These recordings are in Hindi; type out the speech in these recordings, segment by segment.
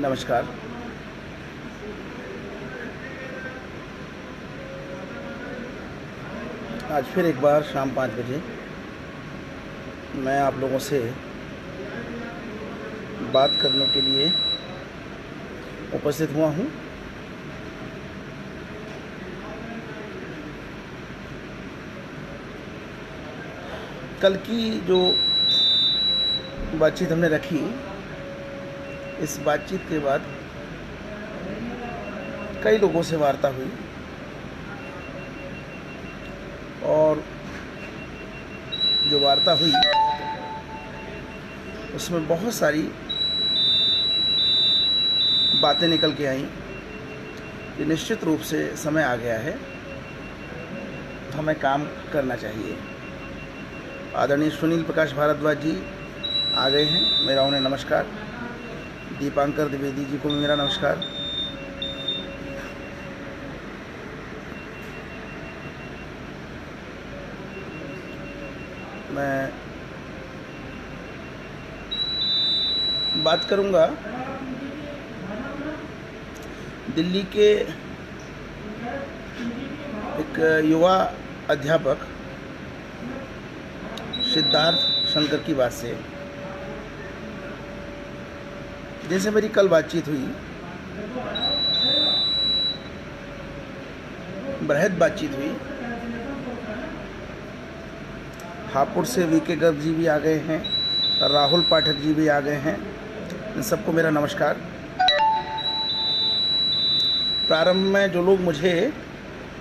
नमस्कार। आज फिर एक बार शाम 5 बजे मैं आप लोगों से बात करने के लिए उपस्थित हुआ हूँ। कल की जो बातचीत हमने रखी, इस बातचीत के बाद कई लोगों से वार्ता हुई और जो वार्ता हुई उसमें बहुत सारी बातें निकल के आईं कि निश्चित रूप से समय आ गया है, हमें काम करना चाहिए। आदरणीय सुनील प्रकाश भारद्वाज जी आ गए हैं, मेरा उन्हें नमस्कार। दीपांकर द्विवेदी जी को भी मेरा नमस्कार। मैं बात करूंगा दिल्ली के एक युवा अध्यापक सिद्धार्थ शंकर की बात से, जिनसे मेरी कल बातचीत हुई, बृहद बातचीत हुई। हापुड़ से वीके गर्ग जी भी आ गए हैं, राहुल पाठक जी भी आ गए हैं, इन सबको मेरा नमस्कार। प्रारंभ में जो लोग मुझे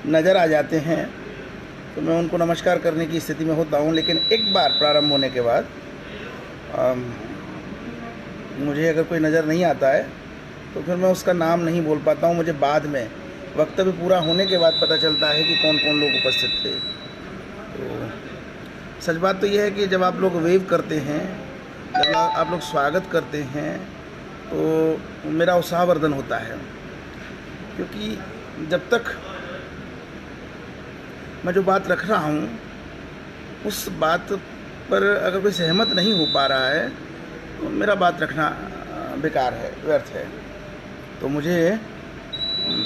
नज़र आ जाते हैं तो मैं उनको नमस्कार करने की स्थिति में होता हूँ, लेकिन एक बार प्रारंभ होने के बाद मुझे अगर कोई नज़र नहीं आता है तो फिर मैं उसका नाम नहीं बोल पाता हूँ। मुझे बाद में वक्तव्य पूरा होने के बाद पता चलता है कि कौन कौन लोग उपस्थित थे। तो सच बात तो यह है कि जब आप लोग वेव करते हैं, जब आप लोग स्वागत करते हैं, तो मेरा उत्साहवर्धन होता है, क्योंकि जब तक मैं जो बात रख रहा हूँ उस बात पर अगर कोई सहमत नहीं हो पा रहा है तो मेरा बात रखना बेकार है, व्यर्थ है। तो मुझे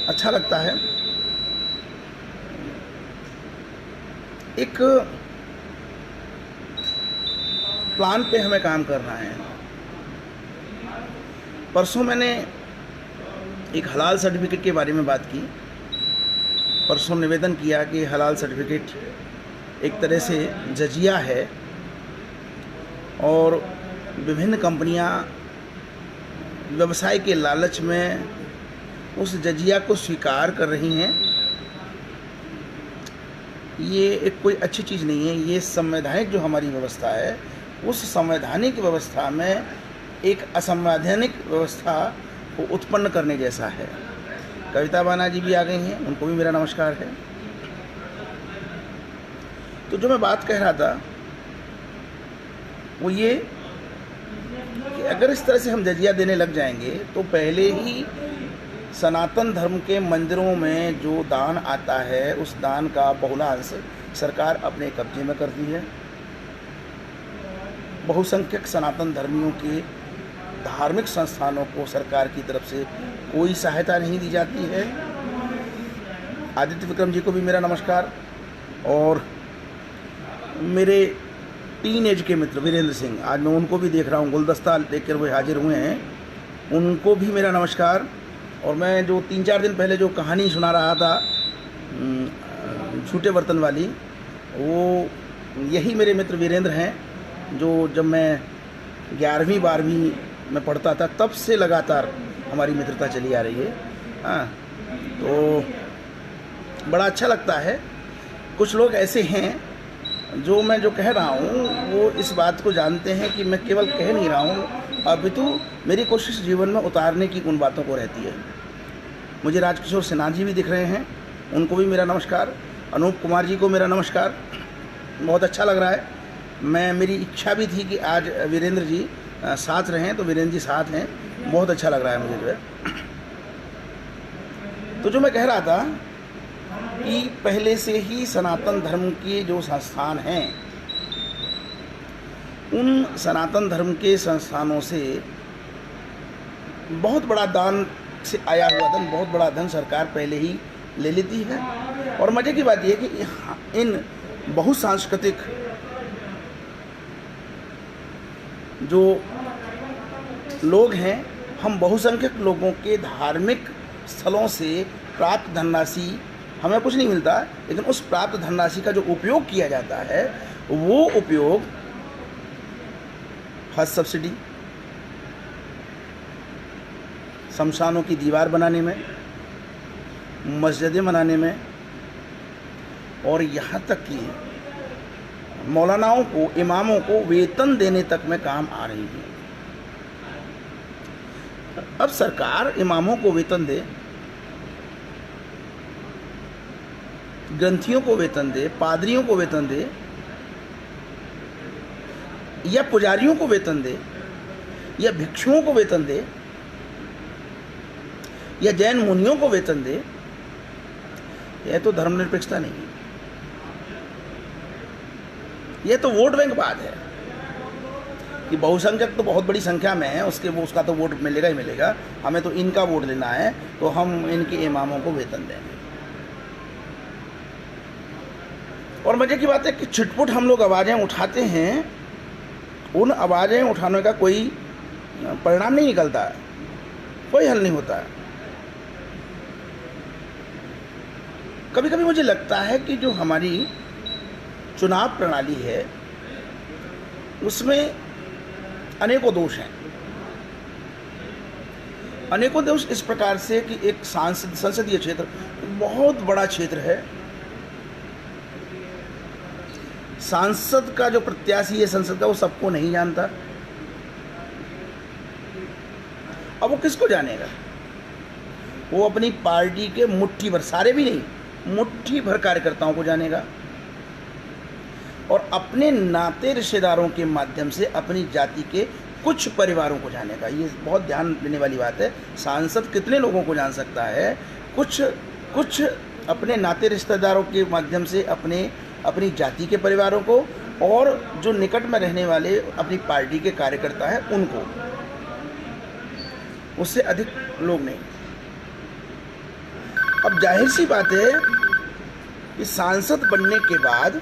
अच्छा लगता है। एक प्लान पे हमें काम करना है। परसों मैंने एक हलाल सर्टिफिकेट के बारे में बात की। परसों निवेदन किया कि हलाल सर्टिफिकेट एक तरह से जजिया है और विभिन्न कंपनियां व्यवसाय के लालच में उस जजिया को स्वीकार कर रही हैं। ये एक कोई अच्छी चीज़ नहीं है। ये संवैधानिक जो हमारी व्यवस्था है, उस संवैधानिक व्यवस्था में एक असंवैधानिक व्यवस्था को उत्पन्न करने जैसा है। कविता बाना जी भी आ गई हैं, उनको भी मेरा नमस्कार है। तो जो मैं बात कह रहा था वो ये कि अगर इस तरह से हम जजिया देने लग जाएंगे तो पहले ही सनातन धर्म के मंदिरों में जो दान आता है उस दान का बहुलांश सरकार अपने कब्जे में करती है। बहुसंख्यक सनातन धर्मियों के धार्मिक संस्थानों को सरकार की तरफ से कोई सहायता नहीं दी जाती है। आदित्य विक्रम जी को भी मेरा नमस्कार, और मेरे टीन एज के मित्र वीरेंद्र सिंह, आज मैं उनको भी देख रहा हूँ, गुलदस्ता लेकर वो हाजिर हुए हैं, उनको भी मेरा नमस्कार। और मैं जो 3-4 दिन पहले जो कहानी सुना रहा था झूठे बर्तन वाली, वो यही मेरे मित्र वीरेंद्र हैं, जो जब मैं 11वीं 12वीं में पढ़ता था तब से लगातार हमारी मित्रता चली आ रही है। हाँ, तो बड़ा अच्छा लगता है। कुछ लोग ऐसे हैं जो मैं जो कह रहा हूँ वो इस बात को जानते हैं कि मैं केवल कह नहीं रहा हूँ, अपितु मेरी कोशिश जीवन में उतारने की उन बातों को रहती है। मुझे राजकिशोर सिन्हा जी भी दिख रहे हैं, उनको भी मेरा नमस्कार। अनूप कुमार जी को मेरा नमस्कार। बहुत अच्छा लग रहा है। मेरी इच्छा भी थी कि आज वीरेंद्र जी साथ रहें, तो वीरेंद्र जी साथ हैं, बहुत अच्छा लग रहा है मुझे जो है। तो जो मैं कह रहा था कि पहले से ही सनातन धर्म के जो संस्थान हैं, उन सनातन धर्म के संस्थानों से बहुत बड़ा दान से आया हुआ धन, बहुत बड़ा धन सरकार पहले ही ले लेती है। और मज़े की बात यह है कि इन बहुसांस्कृतिक जो लोग हैं, हम बहुसंख्यक लोगों के धार्मिक स्थलों से प्राप्त धनराशि, हमें कुछ नहीं मिलता, लेकिन उस प्राप्त धनराशि का जो उपयोग किया जाता है वो उपयोग हज सब्सिडी, शमशानों की दीवार बनाने में, मस्जिदें बनाने में, और यहाँ तक कि मौलानाओं को, इमामों को वेतन देने तक में काम आ रही है। अब सरकार इमामों को वेतन दे, ग्रंथियों को वेतन दे, पादरियों को वेतन दे, या पुजारियों को वेतन दे, या भिक्षुओं को वेतन दे, या जैन मुनियों को वेतन दे, यह तो धर्मनिरपेक्षता नहीं है, यह तो वोट बैंक बात है कि बहुसंख्यक तो बहुत बड़ी संख्या में है, उसका तो वोट मिलेगा ही मिलेगा, हमें तो इनका वोट लेना है, तो हम इनके इमामों को वेतन देंगे। और मजे की बात है कि छिटपुट हम लोग आवाज़ें उठाते हैं, उन आवाज़ें उठाने का कोई परिणाम नहीं निकलता है, कोई हल नहीं होता है। कभी कभी मुझे लगता है कि जो हमारी चुनाव प्रणाली है उसमें अनेकों दोष हैं। अनेकों दोष इस प्रकार से कि एक संसदीय क्षेत्र बहुत बड़ा क्षेत्र है, सांसद का जो प्रत्याशी है संसद का वो सबको नहीं जानता। अब वो किसको जानेगा? वो अपनी पार्टी के मुट्ठी भर, सारे भी नहीं, मुट्ठी भर कार्यकर्ताओं को जानेगा और अपने नाते रिश्तेदारों के माध्यम से अपनी जाति के कुछ परिवारों को जानेगा। ये बहुत ध्यान देने वाली बात है। सांसद कितने लोगों को जान सकता है? कुछ अपने नाते रिश्तेदारों के माध्यम से अपनी जाति के परिवारों को, और जो निकट में रहने वाले अपनी पार्टी के कार्यकर्ता हैं उनको, उससे अधिक लोग नहीं। अब जाहिर सी बात है कि सांसद बनने के बाद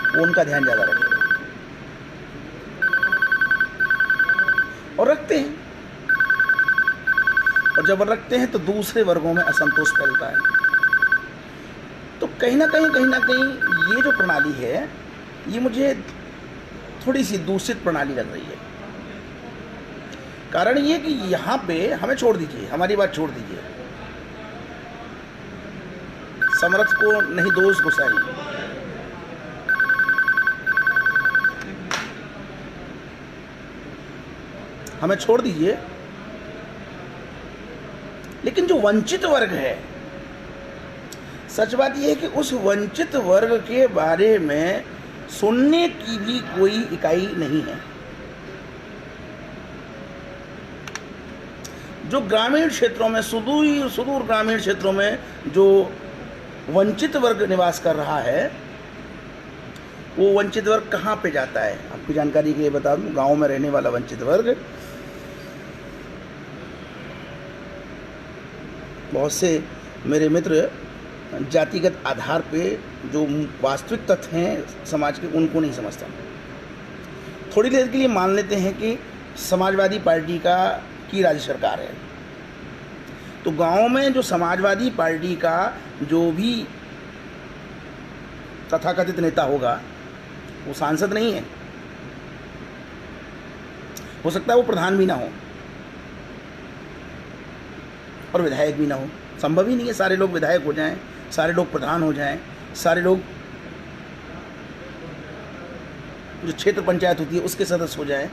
वो उनका ध्यान ज़्यादा रखेगा और रखते हैं, और जब रखते हैं तो दूसरे वर्गों में असंतोष फैलता है। तो कहीं ना कहीं ये जो प्रणाली है ये मुझे थोड़ी सी दूषित प्रणाली लग रही है। कारण ये कि यहाँ पे हमें छोड़ दीजिए, हमारी बात छोड़ दीजिए, समर्थ को नहीं दोष गुसाई। हमें छोड़ दीजिए, लेकिन जो वंचित वर्ग है, सच बात यह है कि उस वंचित वर्ग के बारे में सुनने की भी कोई इकाई नहीं है। जो ग्रामीण क्षेत्रों में, सुदूर ग्रामीण क्षेत्रों में जो वंचित वर्ग निवास कर रहा है, वो वंचित वर्ग कहाँ पे जाता है? आपकी जानकारी के लिए बता दूं, गांव में रहने वाला वंचित वर्ग, बहुत से मेरे मित्र जातिगत आधार पे जो वास्तविक तथ्य हैं समाज के, उनको नहीं समझता। थोड़ी देर के लिए मान लेते हैं कि समाजवादी पार्टी की राज्य सरकार है, तो गांव में जो समाजवादी पार्टी का जो भी तथाकथित नेता होगा वो सांसद नहीं है, हो सकता है वो प्रधान भी ना हो और विधायक भी ना हो। संभव ही नहीं है सारे लोग विधायक हो जाएं, सारे लोग प्रधान हो जाएं, सारे लोग जो क्षेत्र पंचायत होती है उसके सदस्य हो जाएं।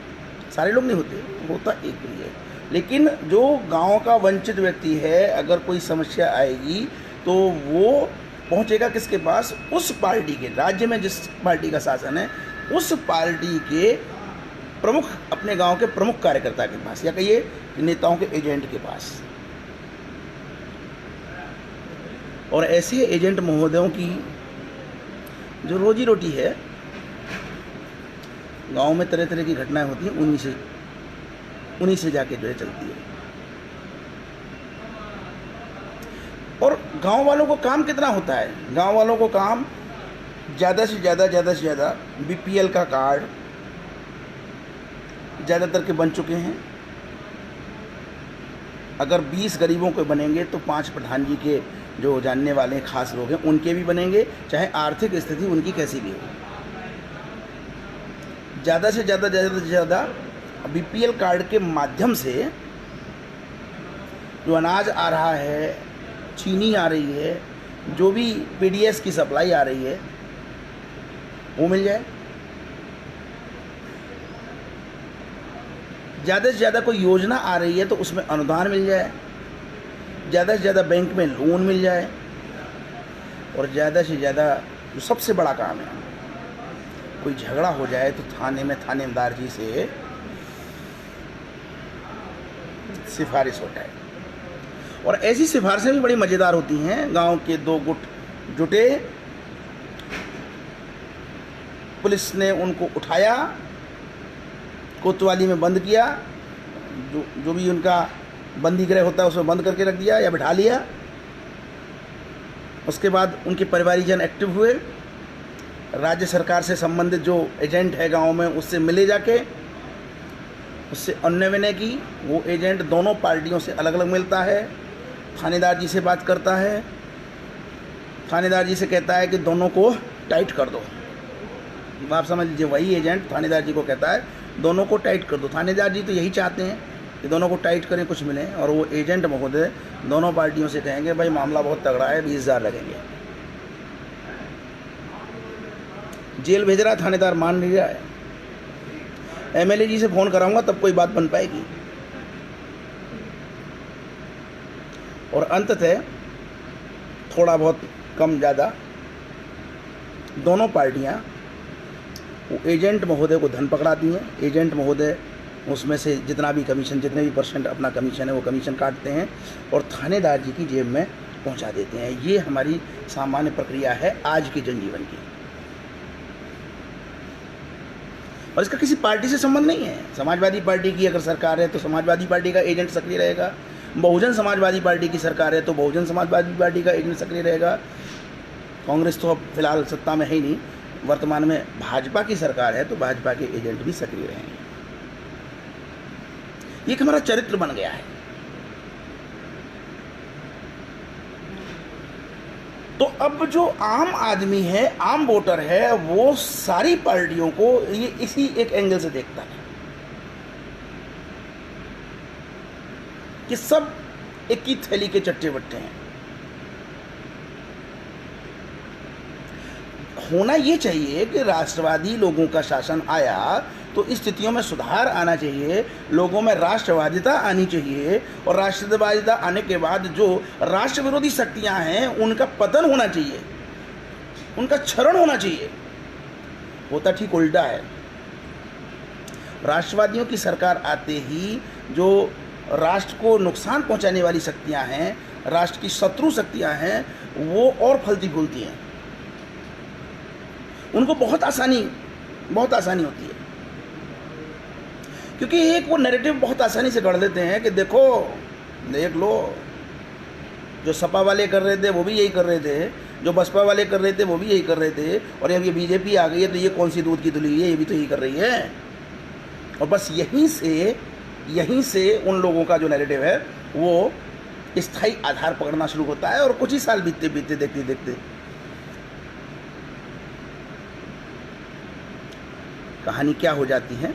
सारे लोग नहीं होते, होता एक भी है। लेकिन जो गांव का वंचित व्यक्ति है, अगर कोई समस्या आएगी तो वो पहुंचेगा किसके पास? उस पार्टी के, राज्य में जिस पार्टी का शासन है उस पार्टी के प्रमुख, अपने गांव के प्रमुख कार्यकर्ता के पास, या कहिए नेताओं के एजेंट के पास। और ऐसे एजेंट महोदयों की जो रोजी रोटी है, गांव में तरह तरह की घटनाएं होती हैं, उन्हीं से उन्हीं से जाके जो है चलती है। और गांव वालों को काम कितना होता है? गांव वालों को काम ज़्यादा से ज़्यादा बीपीएल का कार्ड ज़्यादातर के बन चुके हैं। अगर 20 गरीबों के बनेंगे तो 5 प्रधान जी के जो जानने वाले हैं, खास लोग हैं, उनके भी बनेंगे, चाहे आर्थिक स्थिति उनकी कैसी भी हो। ज़्यादा से ज़्यादा बीपीएल कार्ड के माध्यम से जो अनाज आ रहा है, चीनी आ रही है, जो भी पीडीएस की सप्लाई आ रही है, वो मिल जाए। ज़्यादा से ज़्यादा कोई योजना आ रही है तो उसमें अनुदान मिल जाए, ज़्यादा से ज़्यादा बैंक में लोन मिल जाए, और ज़्यादा से ज़्यादा जो सबसे बड़ा काम है, कोई झगड़ा हो जाए तो थाने में थानेदार जी से सिफारिश हो जाए। और ऐसी सिफारिशें भी बड़ी मज़ेदार होती हैं। गांव के 2 गुट जुटे, पुलिस ने उनको उठाया, कोतवाली में बंद किया, जो भी उनका बंदी गृह होता है उसमें बंद करके रख दिया या बिठा लिया। उसके बाद उनके परिवारीजन एक्टिव हुए, राज्य सरकार से संबंधित जो एजेंट है गांव में उससे मिले, जाके उससे अन्य विनय की। वो एजेंट दोनों पार्टियों से अलग अलग मिलता है, थानेदार जी से बात करता है, थानेदार जी से कहता है कि दोनों को टाइट कर दो। आप समझ लीजिए, वही एजेंट थानेदार जी को कहता है दोनों को टाइट कर दो। थानेदार जी तो यही चाहते हैं कि दोनों को टाइट करें, कुछ मिले, और वो एजेंट महोदय दोनों पार्टियों से कहेंगे भाई मामला बहुत तगड़ा है, 20,000 लगेंगे। जेल भेज रहा है, थानेदार मान नहीं रहा है, एमएलए जी से फ़ोन कराऊंगा तब कोई बात बन पाएगी। और अंततः थोड़ा बहुत कम ज़्यादा दोनों पार्टियां वो एजेंट महोदय को धन पकड़ाती हैं। एजेंट महोदय उसमें से जितना भी कमीशन, जितने भी % अपना कमीशन है वो कमीशन काटते हैं और थानेदार जी की जेब में पहुंचा देते हैं। ये हमारी सामान्य प्रक्रिया है आज के जनजीवन की, और इसका किसी पार्टी से संबंध नहीं है। समाजवादी पार्टी की अगर सरकार है तो समाजवादी पार्टी का एजेंट सक्रिय रहेगा, बहुजन समाजवादी पार्टी की सरकार है तो बहुजन समाजवादी पार्टी का एजेंट सक्रिय रहेगा। कांग्रेस तो अब फिलहाल सत्ता में है ही नहीं, वर्तमान में भाजपा की सरकार है तो भाजपा के एजेंट भी सक्रिय रहेंगे। ये हमारा चरित्र बन गया है। तो अब जो आम आदमी है, आम वोटर है, वो सारी पार्टियों को ये इसी एक एंगल से देखता है कि सब एक ही थैली के चट्टे बट्टे हैं। होना ये चाहिए कि राष्ट्रवादी लोगों का शासन आया तो स्थितियों में सुधार आना चाहिए, लोगों में राष्ट्रवादिता आनी चाहिए, और राष्ट्रवादिता आने के बाद जो राष्ट्र विरोधी शक्तियां हैं उनका पतन होना चाहिए, उनका क्षरण होना चाहिए। होता ठीक उल्टा है। राष्ट्रवादियों की सरकार आते ही जो राष्ट्र को नुकसान पहुंचाने वाली शक्तियां हैं, राष्ट्र की शत्रु शक्तियां हैं, वो और फलती फूलती हैं। उनको बहुत आसानी होती है, क्योंकि एक वो नैरेटिव बहुत आसानी से गढ़ लेते हैं कि देखो देख लो, जो सपा वाले कर रहे थे वो भी यही कर रहे थे, जो बसपा वाले कर रहे थे वो भी यही कर रहे थे, और अब ये बीजेपी आ गई है तो ये कौन सी दूध की धुली है, ये भी तो यही कर रही है। और बस यहीं से उन लोगों का जो नैरेटिव है वो स्थायी आधार पकड़ना शुरू होता है, और कुछ ही साल बीतते देखते देखते कहानी क्या हो जाती है।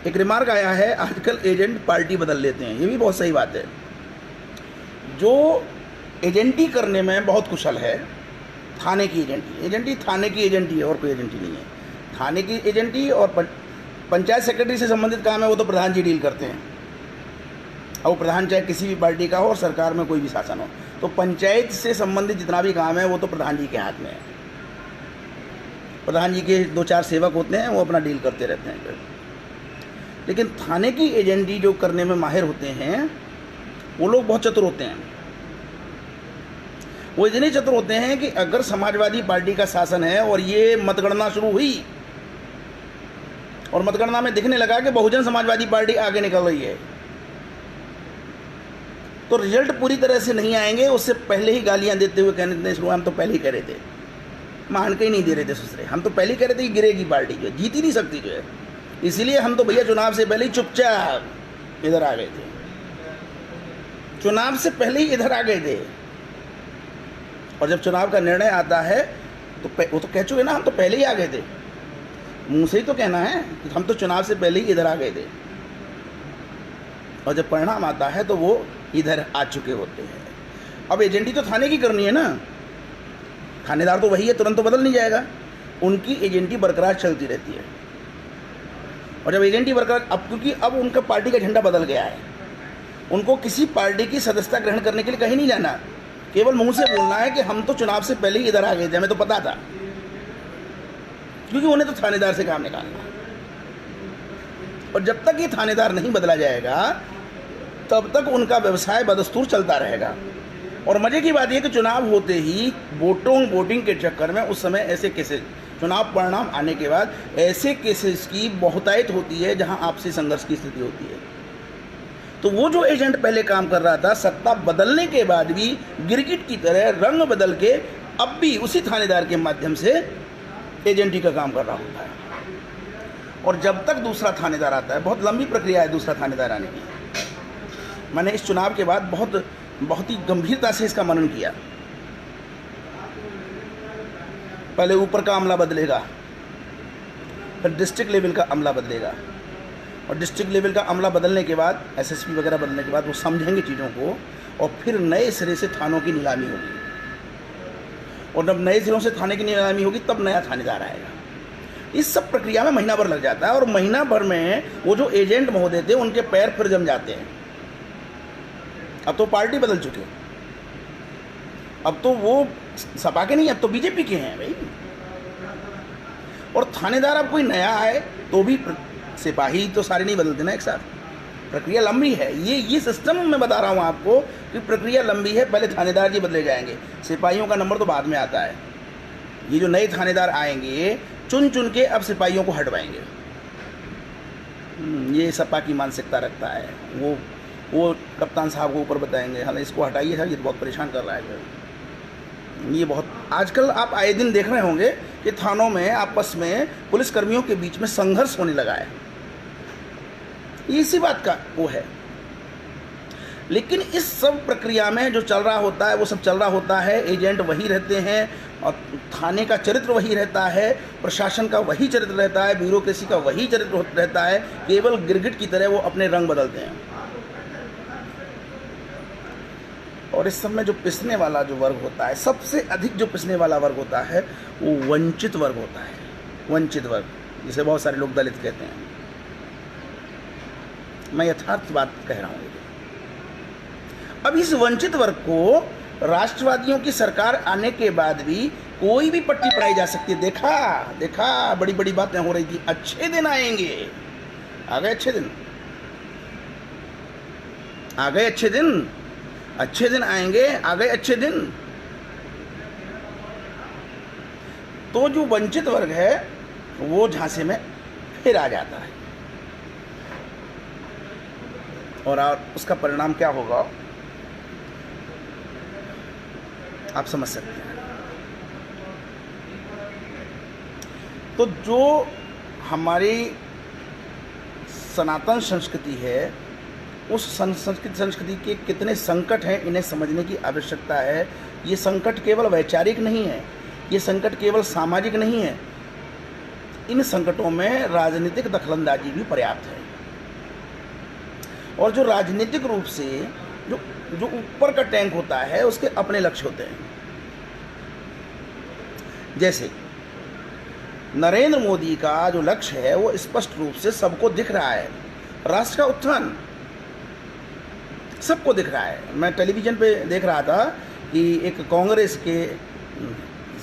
एक रिमार्क आया है, आजकल एजेंट पार्टी बदल लेते हैं। ये भी बहुत सही बात है। जो एजेंटी करने में बहुत कुशल है, थाने की एजेंटी थाने की एजेंटी है, और कोई एजेंटी नहीं है। थाने की एजेंटी और पंचायत सेक्रेटरी से संबंधित काम है वो तो प्रधान जी डील करते हैं, और वो प्रधान चाहे किसी भी पार्टी का हो और सरकार में कोई भी शासन हो, तो पंचायत से संबंधित जितना भी काम है वो तो प्रधान जी के हाथ में है। प्रधान जी के 2-4 सेवक होते हैं, वो अपना डील करते रहते हैं। लेकिन थाने की एजेंटी जो करने में माहिर होते हैं वो लोग बहुत चतुर होते हैं। वो इतने चतुर होते हैं कि अगर समाजवादी पार्टी का शासन है और ये मतगणना शुरू हुई और मतगणना में दिखने लगा कि बहुजन समाजवादी पार्टी आगे निकल रही है, तो रिजल्ट पूरी तरह से नहीं आएंगे। उससे पहले ही गालियां देते हुए कहने शुरू, हम तो पहले ही कह रहे थे, मान के ही नहीं दे रहे थे सुसरे, हम तो पहले ही कह रहे थे कि गिरेगी पार्टी, जो जीत ही नहीं सकती जो है, इसीलिए हम तो भैया चुनाव से पहले ही चुपचाप इधर आ गए थे, चुनाव से पहले ही इधर आ गए थे। और जब चुनाव का निर्णय आता है तो वो तो कह चुके ना, हम तो पहले ही आ गए थे, मुंह से ही तो कहना है कि हम तो चुनाव से पहले ही इधर आ गए थे, और जब परिणाम आता है तो वो इधर आ चुके होते हैं। अब एजेंटी तो थाने की करनी है ना, थानेदार तो वही है, तुरंत तो बदल नहीं जाएगा, उनकी एजेंटी बरकरार चलती रहती है। और जब एजेंटी बरकरार, अब क्योंकि अब उनका पार्टी का झंडा बदल गया है, उनको किसी पार्टी की सदस्यता ग्रहण करने के लिए कहीं नहीं जाना, केवल मुंह से बोलना है कि हम तो चुनाव से पहले ही इधर आ गए थे, हमें तो पता था, क्योंकि उन्हें तो थानेदार से काम निकालना। और जब तक ये थानेदार नहीं बदला जाएगा तब तक उनका व्यवसाय बदस्तूर चलता रहेगा। और मजे की बात यह कि चुनाव होते ही वोटिंग के चक्कर में उस समय ऐसे केसेस, चुनाव परिणाम आने के बाद ऐसे केसेस की बहुतायत होती है जहां आपसी संघर्ष की स्थिति होती है। तो वो जो एजेंट पहले काम कर रहा था, सत्ता बदलने के बाद भी गिरगिट की तरह रंग बदल के अब भी उसी थानेदार के माध्यम से एजेंटी का काम कर रहा होता है। और जब तक दूसरा थानेदार आता है, बहुत लंबी प्रक्रिया है दूसरा थानेदार आने की। मैंने इस चुनाव के बाद बहुत ही गंभीरता से इसका मनन किया। पहले ऊपर का अमला बदलेगा, फिर डिस्ट्रिक्ट लेवल का अमला बदलेगा, और डिस्ट्रिक्ट लेवल का अमला बदलने के बाद एसएसपी वगैरह बदलने के बाद वो समझेंगे चीज़ों को, और फिर नए सिरे से थानों की नीलामी होगी। और जब नए सिरों से थाने की नीलामी होगी तब नया थानेदार आएगा। इस सब प्रक्रिया में महीना भर लग जाता है, और महीना भर में वो जो एजेंट महोदय थे उनके पैर फिर जम जाते हैं। अब तो पार्टी बदल चुके, अब तो वो सपा के नहीं, अब तो बीजेपी के हैं भाई। और थानेदार अब कोई नया आए तो भी सिपाही तो सारे नहीं बदलते ना एक साथ, प्रक्रिया लंबी है। ये सिस्टम मैं बता रहा हूँ आपको कि प्रक्रिया लंबी है। पहले थानेदार जी बदले जाएंगे, सिपाहियों का नंबर तो बाद में आता है। ये जो नए थानेदार आएंगे चुन चुन के अब सिपाहियों को हटवाएंगे। ये सपा की मानसिकता रखता है। वो कप्तान साहब को ऊपर बताएंगे, हाँ इसको हटाइए साहब, ये तो बहुत परेशान कर रहा है। ये बहुत आजकल आप आए दिन देख रहे होंगे कि थानों में आपस में पुलिसकर्मियों के बीच में संघर्ष होने लगा है। इसी बात का वो है। लेकिन इस सब प्रक्रिया में जो चल रहा होता है वो सब चल रहा होता है, एजेंट वही रहते हैं, और थाने का चरित्र वही रहता है, प्रशासन का वही चरित्र रहता है, ब्यूरोक्रेसी का वही चरित्र रहता है। केवल गिरगिट की तरह वो अपने रंग बदलते हैं। और इस सब में जो पिसने वाला जो वर्ग होता है, सबसे अधिक जो पिसने वाला वर्ग होता है वो वंचित वर्ग होता है। वंचित वर्ग, जिसे बहुत सारे लोग दलित कहते हैं। मैं यथार्थ बात कह रहा हूँ। अब इस वंचित वर्ग को राष्ट्रवादियों की सरकार आने के बाद भी कोई भी पट्टी पढ़ाई जा सकती है। देखा बड़ी बड़ी बातें हो रही थी, अच्छे दिन आएंगे, आ गए अच्छे दिन, आ गए अच्छे दिन, अच्छे दिन आएंगे, आ गए अच्छे दिन। तो जो वंचित वर्ग है वो झांसे में फिर आ जाता है, और उसका परिणाम क्या होगा आप समझ सकते हैं। तो जो हमारी सनातन संस्कृति है, उस संस्कृति के कितने संकट हैं, इन्हें समझने की आवश्यकता है। ये संकट केवल वैचारिक नहीं है, ये संकट केवल सामाजिक नहीं है, इन संकटों में राजनीतिक दखलंदाजी भी पर्याप्त है। और जो राजनीतिक रूप से जो ऊपर का टैंक होता है उसके अपने लक्ष्य होते हैं। जैसे नरेंद्र मोदी का जो लक्ष्य है वो स्पष्ट रूप से सबको दिख रहा है, राष्ट्र का उत्थान सबको दिख रहा है। मैं टेलीविज़न पे देख रहा था कि एक कांग्रेस के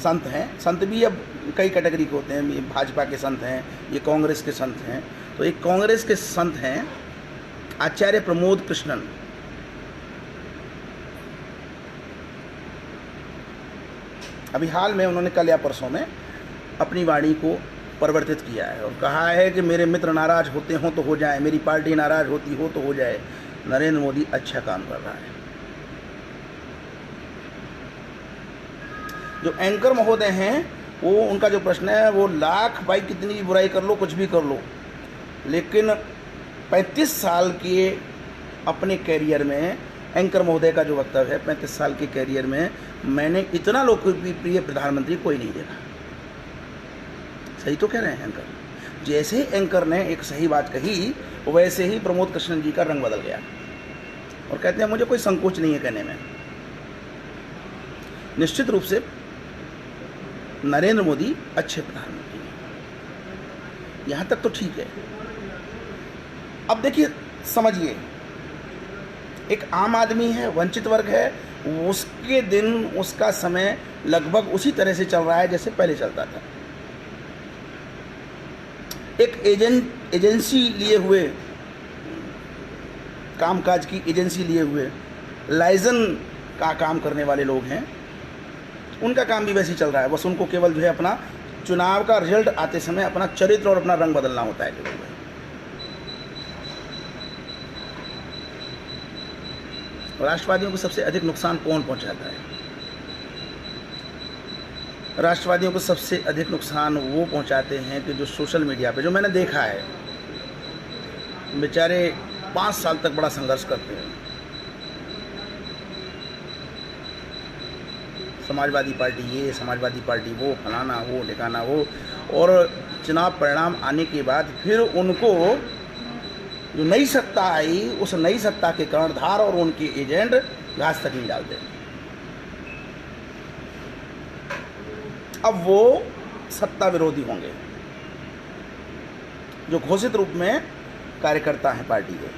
संत हैं, संत भी अब कई कैटेगरी के होते हैं, ये भाजपा के संत हैं, ये कांग्रेस के संत हैं। तो एक कांग्रेस के संत हैं आचार्य प्रमोद कृष्णन। अभी हाल में उन्होंने कल या परसों में अपनी वाणी को परिवर्तित किया है और कहा है कि मेरे मित्र नाराज होते हों तो हो जाए, मेरी पार्टी नाराज होती हो तो हो जाए, नरेंद्र मोदी अच्छा काम कर रहा है। जो एंकर महोदय हैं, वो उनका जो प्रश्न है वो लाख भाई कितनी भी बुराई कर लो, कुछ भी कर लो, लेकिन 35 साल के अपने कैरियर में एंकर महोदय का जो वक्तव्य है, 35 साल के कैरियर में मैंने इतना लोकप्रिय प्रधानमंत्री कोई नहीं देखा। सही तो कह रहे हैं एंकर। जैसे ही एंकर ने एक सही बात कही, वैसे ही प्रमोद कृष्णन जी का रंग बदल गया और कहते हैं मुझे कोई संकोच नहीं है कहने में। निश्चित रूप से नरेंद्र मोदी अच्छे प्रधानमंत्री हैं, यहाँ तक तो ठीक है। अब देखिए, समझिए, एक आम आदमी है, वंचित वर्ग है, उसके दिन, उसका समय लगभग उसी तरह से चल रहा है जैसे पहले चलता था। एक एजेंसी लिए हुए, कामकाज की एजेंसी लिए हुए लाइजन का काम करने वाले लोग हैं, उनका काम भी वैसे ही चल रहा है। बस उनको केवल जो है अपना चुनाव का रिजल्ट आते समय अपना चरित्र और अपना रंग बदलना होता है केवल। राष्ट्रवादियों को सबसे अधिक नुकसान कौन पहुंचाता है? राष्ट्रवादियों को सबसे अधिक नुकसान वो पहुंचाते हैं कि जो सोशल मीडिया पे, जो मैंने देखा है, बेचारे 5 साल तक बड़ा संघर्ष करते हैं। समाजवादी पार्टी ये, समाजवादी पार्टी वो, फलाना वो, ठिकाना वो, और चुनाव परिणाम आने के बाद फिर उनको जो नई सत्ता आई, उस नई सत्ता के कर्णधार और उनके एजेंट घास तक नहीं डालते। अब वो सत्ता विरोधी होंगे, जो घोषित रूप में कार्यकर्ता हैं पार्टी के,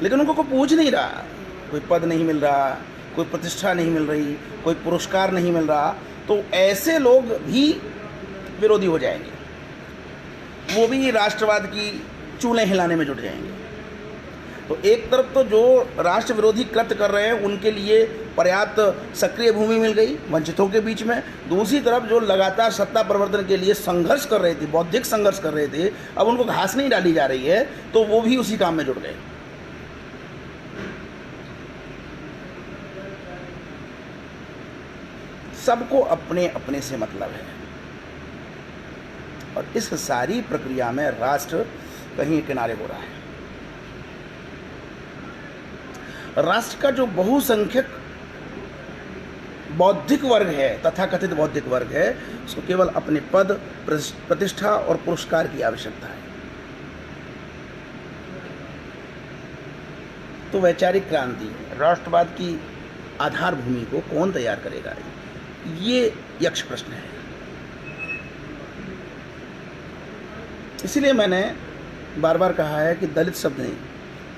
लेकिन उनको कोई पूछ नहीं रहा, कोई पद नहीं मिल रहा, कोई प्रतिष्ठा नहीं मिल रही, कोई पुरस्कार नहीं मिल रहा, तो ऐसे लोग भी विरोधी हो जाएंगे, वो भी राष्ट्रवाद की चूल्हे हिलाने में जुट जाएंगे। तो एक तरफ तो जो राष्ट्र विरोधी कृत्य कर रहे हैं उनके लिए पर्याप्त सक्रिय भूमि मिल गई वंचितों के बीच में, दूसरी तरफ जो लगातार सत्ता परिवर्तन के लिए संघर्ष कर रहे थे, बौद्धिक संघर्ष कर रहे थे, अब उनको घास नहीं डाली जा रही है, तो वो भी उसी काम में जुट गए। सबको अपने अपने से मतलब है और इस सारी प्रक्रिया में राष्ट्र कहीं किनारे हो रहा है। राष्ट्र का जो बहुसंख्यक बौद्धिक वर्ग है, तथाकथित बौद्धिक वर्ग है, उसको केवल अपने पद, प्रतिष्ठा और पुरस्कार की आवश्यकता है। तो वैचारिक क्रांति, राष्ट्रवाद की आधार भूमि को कौन तैयार करेगा, ये यक्ष प्रश्न है। इसीलिए मैंने बार बार कहा है कि दलित शब्द नहीं,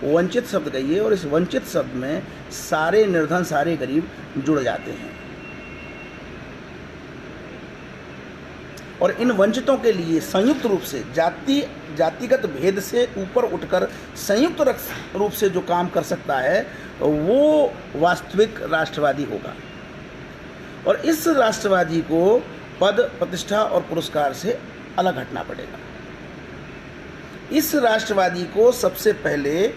वंचित शब्द कहिए, और इस वंचित शब्द में सारे निर्धन, सारे गरीब जुड़ जाते हैं। और इन वंचितों के लिए संयुक्त रूप से जातिगत भेद से ऊपर उठकर संयुक्त रूप से जो काम कर सकता है वो वास्तविक राष्ट्रवादी होगा। और इस राष्ट्रवादी को पद, प्रतिष्ठा और पुरस्कार से अलग हटना पड़ेगा। इस राष्ट्रवादी को सबसे पहले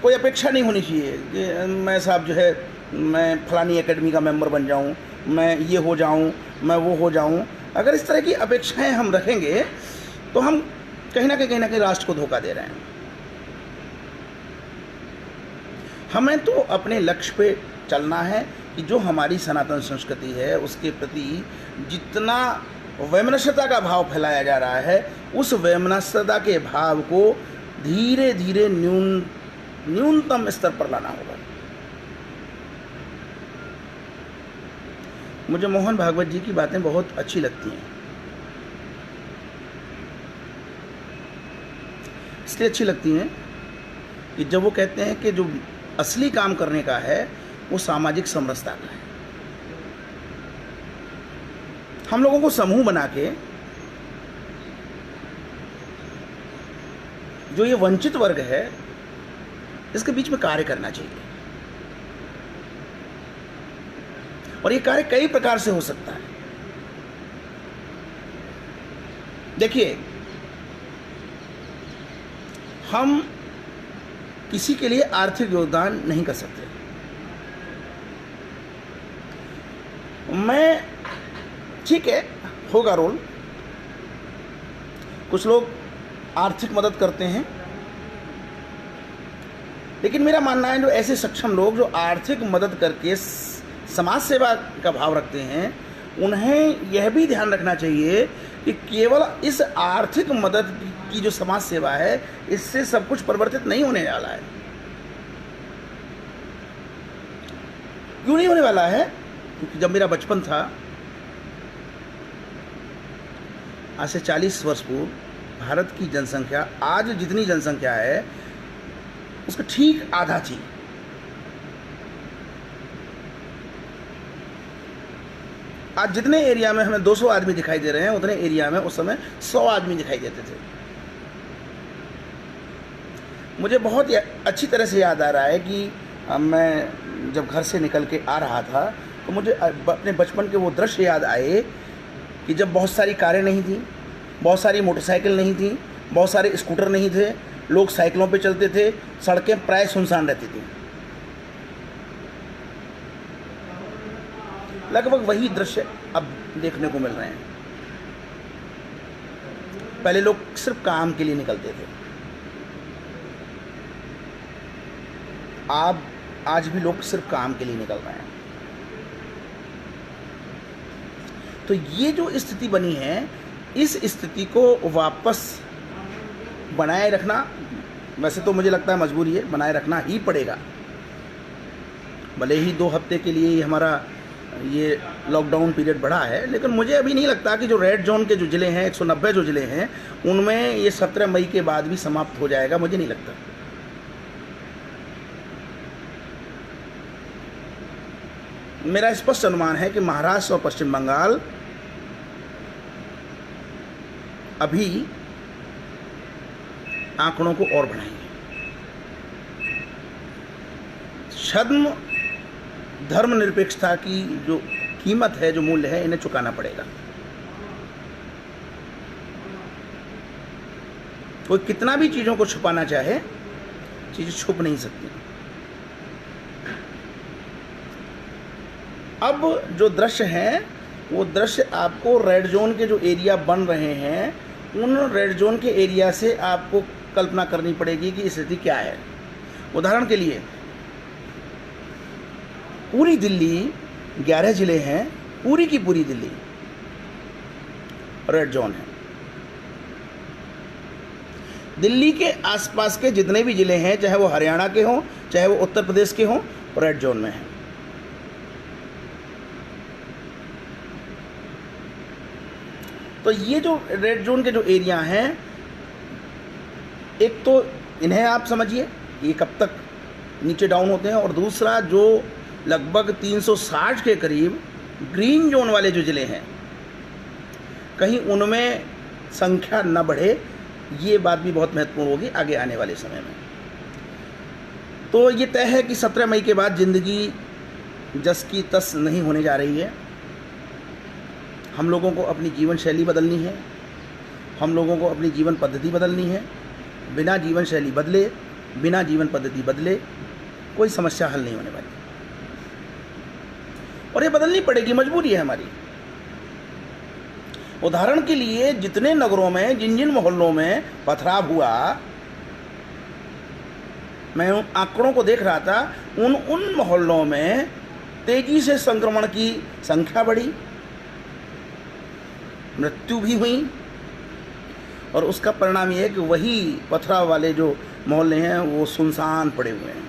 कोई अपेक्षा नहीं होनी चाहिए कि मैं साहब जो है मैं फलानी एकेडमी का मेंबर बन जाऊं, मैं ये हो जाऊं, मैं वो हो जाऊं। अगर इस तरह की अपेक्षाएं हम रखेंगे तो हम कहीं ना कहीं राष्ट्र को धोखा दे रहे हैं। हमें तो अपने लक्ष्य पे चलना है कि जो हमारी सनातन संस्कृति है उसके प्रति जितना वैमनस्यता का भाव फैलाया जा रहा है, उस वैमनस्यता के भाव को धीरे धीरे न्यूनतम स्तर पर लाना होगा। मुझे मोहन भागवत जी की बातें बहुत अच्छी लगती हैं। इसलिए अच्छी लगती हैं कि जब वो कहते हैं कि जो असली काम करने का है वो सामाजिक समरसता का है। हम लोगों को समूह बना के जो ये वंचित वर्ग है इसके बीच में कार्य करना चाहिए। और ये कार्य कई प्रकार से हो सकता है। देखिए, हम किसी के लिए आर्थिक योगदान नहीं कर सकते। मैं, ठीक है, होगा रोल, कुछ लोग आर्थिक मदद करते हैं, लेकिन मेरा मानना है जो ऐसे सक्षम लोग जो आर्थिक मदद करके समाज सेवा का भाव रखते हैं, उन्हें यह भी ध्यान रखना चाहिए कि केवल इस आर्थिक मदद की जो समाज सेवा है, इससे सब कुछ परिवर्तित नहीं होने वाला है। क्यों नहीं होने वाला है? क्योंकि जब मेरा बचपन था, आज से 40 वर्ष पूर्व, भारत की जनसंख्या आज जितनी जनसंख्या है उसका ठीक आधा थी। आज जितने एरिया में हमें 200 आदमी दिखाई दे रहे हैं, उतने एरिया में उस समय 100 आदमी दिखाई देते थे। मुझे बहुत अच्छी तरह से याद आ रहा है कि मैं जब घर से निकल के आ रहा था तो मुझे अपने बचपन के वो दृश्य याद आए कि जब बहुत सारी कारें नहीं थी, बहुत सारी मोटरसाइकिल नहीं थी, बहुत सारे स्कूटर नहीं थे, लोग साइकिलों पे चलते थे, सड़कें प्राय सुनसान रहती थी। लगभग वही दृश्य अब देखने को मिल रहे हैं। पहले लोग सिर्फ काम के लिए निकलते थे, आज भी लोग सिर्फ काम के लिए निकल रहे हैं। तो ये जो स्थिति बनी है, इस स्थिति को वापस बनाए रखना, वैसे तो मुझे लगता है मजबूरी है, बनाए रखना ही पड़ेगा। भले ही 2 हफ्ते के लिए हमारा ये लॉकडाउन पीरियड बढ़ा है, लेकिन मुझे अभी नहीं लगता कि जो रेड जोन के जो ज़िले हैं, 190 जो ज़िले हैं, उनमें ये 17 मई के बाद भी समाप्त हो जाएगा, मुझे नहीं लगता। मेरा स्पष्ट अनुमान है कि महाराष्ट्र और पश्चिम बंगाल अभी आंकड़ों को और बढ़ाएंगे। छद्म धर्मनिरपेक्षता की जो कीमत है, जो मूल्य है, इन्हें चुकाना पड़ेगा। कोई कितना भी चीज़ों को छुपाना चाहे, चीज़ें छुप नहीं सकती। अब जो दृश्य हैं, वो दृश्य आपको रेड जोन के जो एरिया बन रहे हैं, उन रेड जोन के एरिया से आपको कल्पना करनी पड़ेगी कि स्थिति क्या है। उदाहरण के लिए, पूरी दिल्ली 11 ज़िले हैं, पूरी की पूरी दिल्ली रेड जोन है। दिल्ली के आसपास के जितने भी ज़िले हैं, चाहे वो हरियाणा के हों, चाहे वो उत्तर प्रदेश के हों, रेड जोन में हैं। तो ये जो रेड जोन के जो एरिया हैं, एक तो इन्हें आप समझिए ये कब तक नीचे डाउन होते हैं, और दूसरा जो लगभग 360 के करीब ग्रीन जोन वाले जो ज़िले हैं, कहीं उनमें संख्या न बढ़े, ये बात भी बहुत महत्वपूर्ण होगी आगे आने वाले समय में। तो ये तय है कि 17 मई के बाद ज़िंदगी जस की तस नहीं होने जा रही है। हम लोगों को अपनी जीवन शैली बदलनी है, हम लोगों को अपनी जीवन पद्धति बदलनी है। बिना जीवन शैली बदले, बिना जीवन पद्धति बदले कोई समस्या हल नहीं होने वाली, और ये बदलनी पड़ेगी, मजबूरी है हमारी। उदाहरण के लिए, जितने नगरों में, जिन जिन मोहल्लों में पथराव हुआ, मैं उन आंकड़ों को देख रहा था, उन मोहल्लों में तेजी से संक्रमण की संख्या बढ़ी, मृत्यु भी हुई, और उसका परिणाम ये है कि वही पथराव वाले जो मोहल्ले हैं वो सुनसान पड़े हुए हैं।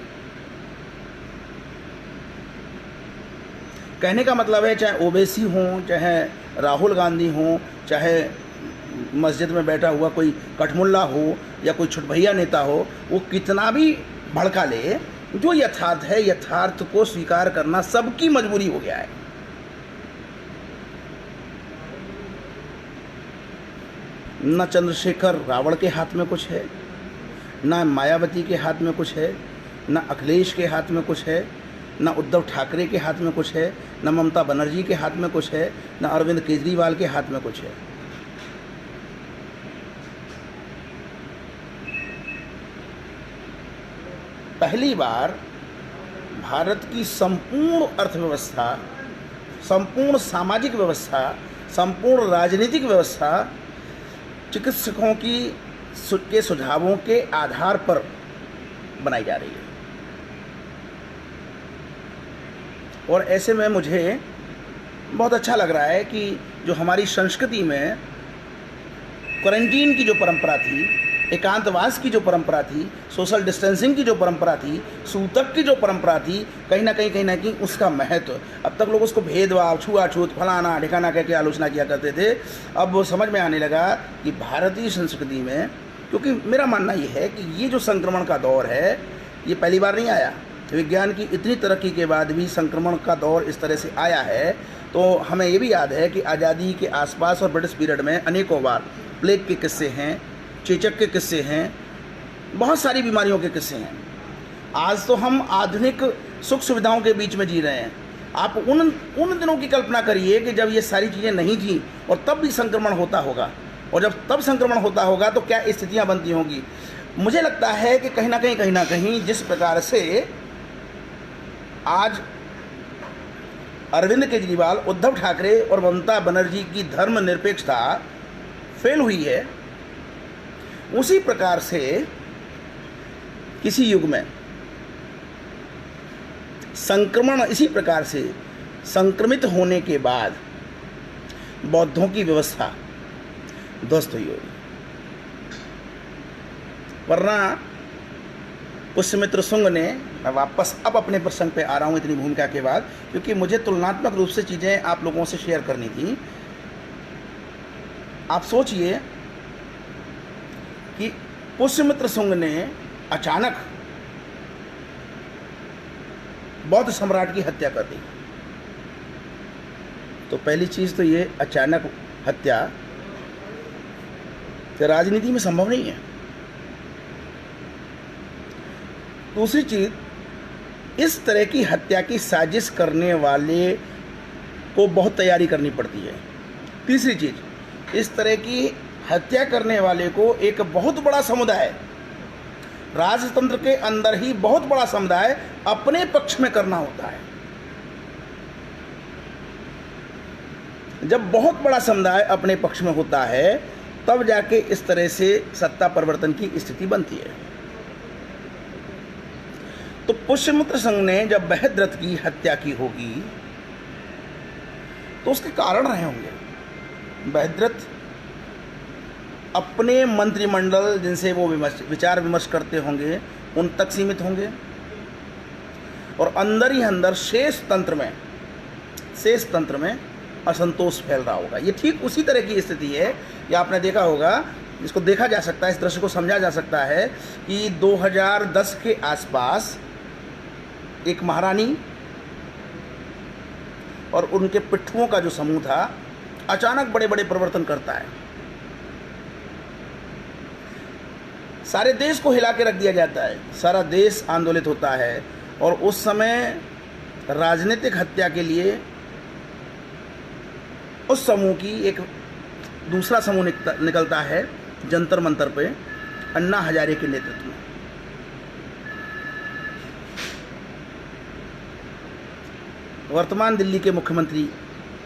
कहने का मतलब है, चाहे ओवैसी हों, चाहे राहुल गांधी हों, चाहे मस्जिद में बैठा हुआ कोई कठमुल्ला हो या कोई छुटभैया नेता हो, वो कितना भी भड़का ले, जो यथार्थ है, यथार्थ को स्वीकार करना सबकी मजबूरी हो गया है। न चंद्रशेखर रावण के हाथ में कुछ है, न मायावती के हाथ में कुछ है, न अखिलेश के हाथ में कुछ है, न उद्धव ठाकरे के हाथ में कुछ है, न ममता बनर्जी के हाथ में कुछ है, न अरविंद केजरीवाल के हाथ में कुछ है। पहली बार भारत की संपूर्ण अर्थव्यवस्था, संपूर्ण सामाजिक व्यवस्था, संपूर्ण राजनीतिक व्यवस्था चिकित्सकों के सुझावों के आधार पर बनाई जा रही है। और ऐसे में मुझे बहुत अच्छा लग रहा है कि जो हमारी संस्कृति में क्वारंटीन की जो परंपरा थी, एकांतवास की जो परंपरा थी, सोशल डिस्टेंसिंग की जो परंपरा थी, सूतक की जो परंपरा थी, कहीं ना कहीं उसका महत्व, अब तक लोग उसको भेदभाव, छुआछूत, फलाना ढिकाना कह के आलोचना किया करते थे। अब वो समझ में आने लगा कि भारतीय संस्कृति में, क्योंकि मेरा मानना ये है कि ये जो संक्रमण का दौर है ये पहली बार नहीं आया। विज्ञान की इतनी तरक्की के बाद भी संक्रमण का दौर इस तरह से आया है। तो हमें ये भी याद है कि आज़ादी के आसपास और ब्रिटिश पीरियड में अनेकों बार प्लेग के किस्से हैं, चेचक के किस्से हैं, बहुत सारी बीमारियों के किस्से हैं। आज तो हम आधुनिक सुख सुविधाओं के बीच में जी रहे हैं। आप उन दिनों की कल्पना करिए कि जब ये सारी चीज़ें नहीं थी और तब भी संक्रमण होता होगा, और जब तब संक्रमण होता होगा तो क्या स्थितियां बनती होंगी। मुझे लगता है कि कहीं ना कहीं जिस प्रकार से आज अरविंद केजरीवाल, उद्धव ठाकरे और ममता बनर्जी की धर्मनिरपेक्षता फेल हुई है, उसी प्रकार से किसी युग में संक्रमण इसी प्रकार से संक्रमित होने के बाद बौद्धों की व्यवस्था ध्वस्त हुई होगी। वरना पुष्यमित्र शुंग ने, मैं वापस अब अपने प्रसंग पे आ रहा हूँ इतनी भूमिका के बाद, क्योंकि मुझे तुलनात्मक रूप से चीज़ें आप लोगों से शेयर करनी थी। आप सोचिए कि पुष्यमित्र शुंग ने अचानक बौद्ध सम्राट की हत्या कर दी। तो पहली चीज़ तो ये अचानक हत्या राजनीति में संभव नहीं है। दूसरी चीज़, इस तरह की हत्या की साजिश करने वाले को बहुत तैयारी करनी पड़ती है। तीसरी चीज़, इस तरह की हत्या करने वाले को एक बहुत बड़ा समुदाय, राजतंत्र के अंदर ही बहुत बड़ा समुदाय अपने पक्ष में करना होता है। जब बहुत बड़ा समुदाय अपने पक्ष में होता है तब जाके इस तरह से सत्ता परिवर्तन की स्थिति बनती है। तो पुष्यमित्र शुंग ने जब बृहद्रथ की हत्या की होगी तो उसके कारण रहे होंगे। बृहद्रथ अपने मंत्रिमंडल जिनसे वो विचार विमर्श करते होंगे उन तक सीमित होंगे, और अंदर ही अंदर शेष तंत्र में असंतोष फैल रहा होगा। ये ठीक उसी तरह की स्थिति है, या आपने देखा होगा, इसको देखा जा सकता है, इस दृश्य को समझा जा सकता है कि 2010 के आसपास एक महारानी और उनके पिट्ठुओं का जो समूह था अचानक बड़े बड़े परिवर्तन करता है। सारे देश को हिला के रख दिया जाता है, सारा देश आंदोलित होता है, और उस समय राजनीतिक हत्या के लिए उस समूह की एक दूसरा समूह निकलता है जंतर मंतर पे, अन्ना हजारे के नेतृत्व में। वर्तमान दिल्ली के मुख्यमंत्री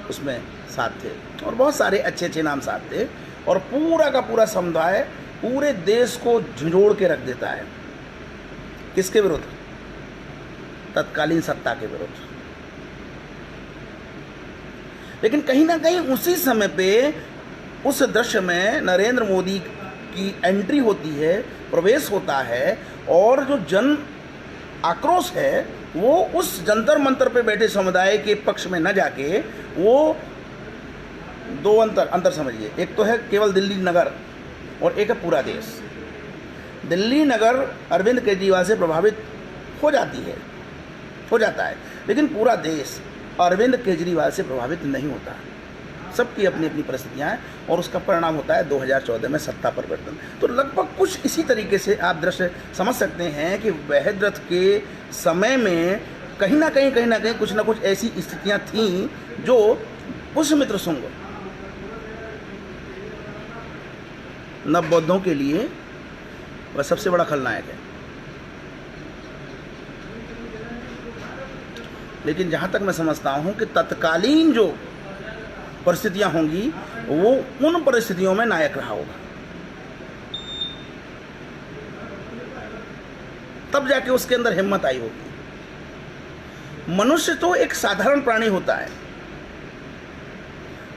उसमें साथ थे, और बहुत सारे अच्छे अच्छे नाम साथ थे, और पूरा का पूरा समुदाय पूरे देश को झंझोड़ के रख देता है। किसके विरुद्ध? तत्कालीन सत्ता के विरुद्ध। लेकिन कहीं ना कहीं उसी समय पे उस दृश्य में नरेंद्र मोदी की एंट्री होती है, प्रवेश होता है, और जो जन आक्रोश है वो उस जंतर मंतर पे बैठे समुदाय के पक्ष में न जाके, वो दो अंतर समझिए, एक तो है केवल दिल्ली नगर और एक है पूरा देश। दिल्ली नगर अरविंद केजरीवाल से प्रभावित हो जाता है, लेकिन पूरा देश अरविंद केजरीवाल से प्रभावित नहीं होता। सबकी अपनी अपनी परिस्थितियाँ हैं, और उसका परिणाम होता है 2014 में सत्ता परिवर्तन। तो लगभग कुछ इसी तरीके से आप दृश्य समझ सकते हैं कि बृहद्रथ के समय में कहीं ना कहीं कुछ ना कुछ ऐसी स्थितियाँ थीं जो पुष्यमित्र शुंग नव बौद्धों के लिए वह सबसे बड़ा खलनायक है। लेकिन जहाँ तक मैं समझता हूँ कि तत्कालीन जो परिस्थितियाँ होंगी वो उन परिस्थितियों में नायक रहा होगा, तब जाके उसके अंदर हिम्मत आई होगी। मनुष्य तो एक साधारण प्राणी होता है,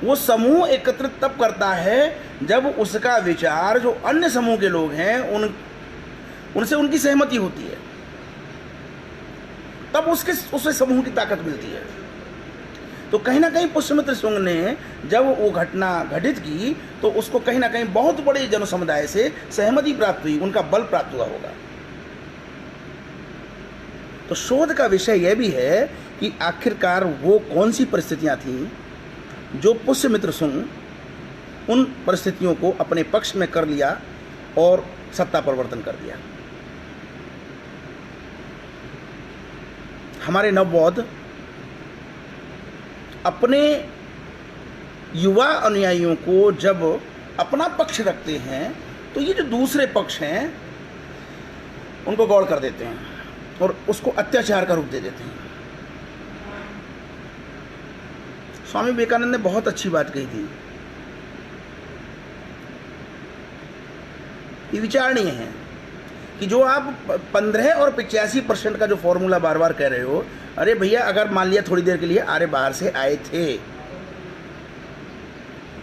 वो समूह एकत्रित तब करता है जब उसका विचार जो अन्य समूह के लोग हैं उनसे उनकी सहमति होती है, तब उससे समूह की ताकत मिलती है। तो कहीं ना कहीं पुष्यमित्र शुंग ने जब वो घटना घटित की तो उसको कहीं ना कहीं बहुत बड़े जन समुदाय से सहमति प्राप्त हुई, उनका बल प्राप्त हुआ होगा। तो शोध का विषय यह भी है कि आखिरकार वो कौन सी परिस्थितियां थीं जो पुष्यमित्र शुंग उन परिस्थितियों को अपने पक्ष में कर लिया और सत्ता परिवर्तन कर दिया। हमारे नवबौद्ध अपने युवा अनुयायियों को जब अपना पक्ष रखते हैं तो ये जो दूसरे पक्ष हैं उनको गौड़ कर देते हैं और उसको अत्याचार का रूप दे देते हैं। स्वामी विवेकानंद ने बहुत अच्छी बात कही थी, ये विचारणीय है कि जो आप 15 और 85% का जो फॉर्मूला बार बार कह रहे हो, अरे भैया अगर मान लिया थोड़ी देर के लिए आर्य बाहर से आए थे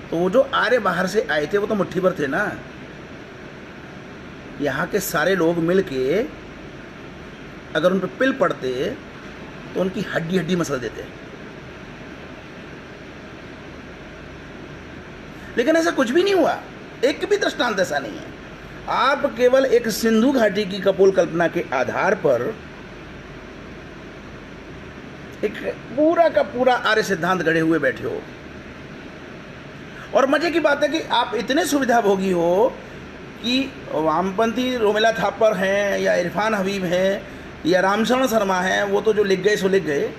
तो वो जो आर्य बाहर से आए थे वो तो मुट्ठी भर थे ना, यहाँ के सारे लोग मिलके अगर उन पर पिल पड़ते तो उनकी हड्डी हड्डी मसल देते। लेकिन ऐसा कुछ भी नहीं हुआ, एक भी दृष्टांत ऐसा नहीं है। आप केवल एक सिंधु घाटी की कपोल कल्पना के आधार पर एक पूरा का पूरा आर्य सिद्धांत गढ़े हुए बैठे हो। और मजे की बात है कि आप इतने सुविधाभोगी हो कि वामपंथी रोमिला थापर हैं या इरफान हबीब हैं या रामशरण शर्मा हैं, वो तो जो लिख गए सो लिख गए।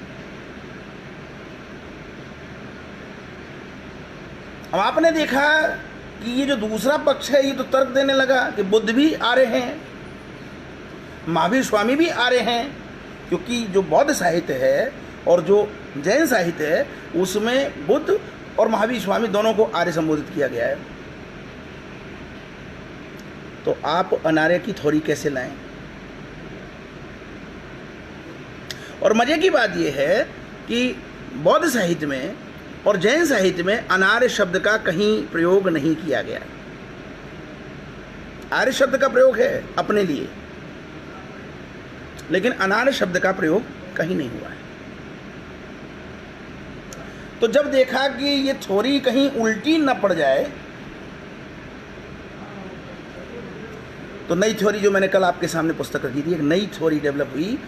अब आपने देखा कि ये जो दूसरा पक्ष है ये तो तर्क देने लगा कि बुद्ध भी आर्य हैं, महावीर स्वामी भी आर्य हैं, क्योंकि जो बौद्ध साहित्य है और जो जैन साहित्य है उसमें बुद्ध और महावीर स्वामी दोनों को आर्य संबोधित किया गया है। तो आप अनार्य की थ्योरी कैसे लाएं? और मजे की बात यह है कि बौद्ध साहित्य में और जैन साहित्य में अनार्य शब्द का कहीं प्रयोग नहीं किया गया। आर्य शब्द का प्रयोग है अपने लिए, लेकिन अनार्य शब्द का प्रयोग कहीं नहीं हुआ है। तो जब देखा कि ये थ्योरी कहीं उल्टी न पड़ जाए तो नई थ्योरी, जो मैंने कल आपके सामने पुस्तक रखी थी, एक नई थ्योरी डेवलप हुई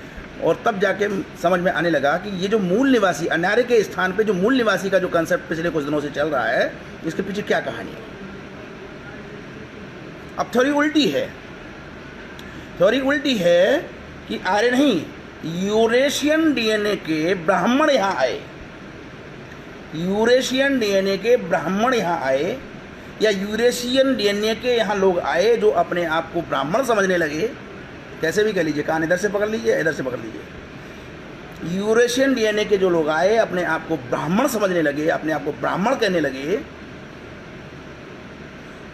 और तब जाके समझ में आने लगा कि ये जो मूल निवासी, अनार्य के स्थान पे जो मूल निवासी का जो कंसेप्ट पिछले कुछ दिनों से चल रहा है, इसके पीछे क्या कहानी है। अब थ्योरी उल्टी है। थ्योरी उल्टी है कि आर्य नहीं, यूरेशियन डीएनए के ब्राह्मण यहाँ आए, यूरेशियन डीएनए के ब्राह्मण यहाँ आए, या यूरेशियन डीएनए के यहाँ लोग आए जो अपने आप को ब्राह्मण समझने लगे। कैसे भी कह लीजिए, कान इधर से पकड़ लीजिए, इधर से पकड़ लीजिए। यूरेशियन डीएनए के जो लोग आए अपने आप को ब्राह्मण समझने लगे, अपने आप को ब्राह्मण कहने लगे।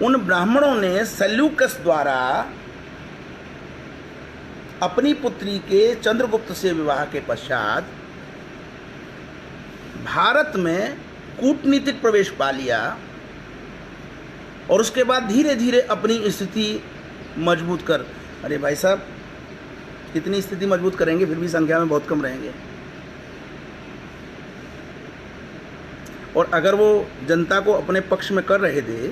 उन ब्राह्मणों ने सेल्यूकस द्वारा अपनी पुत्री के चंद्रगुप्त से विवाह के पश्चात भारत में कूटनीतिक प्रवेश पा लिया और उसके बाद धीरे धीरे अपनी स्थिति मजबूत कर, अरे भाई साहब कितनी स्थिति मजबूत करेंगे, फिर भी संख्या में बहुत कम रहेंगे। और अगर वो जनता को अपने पक्ष में कर रहे थे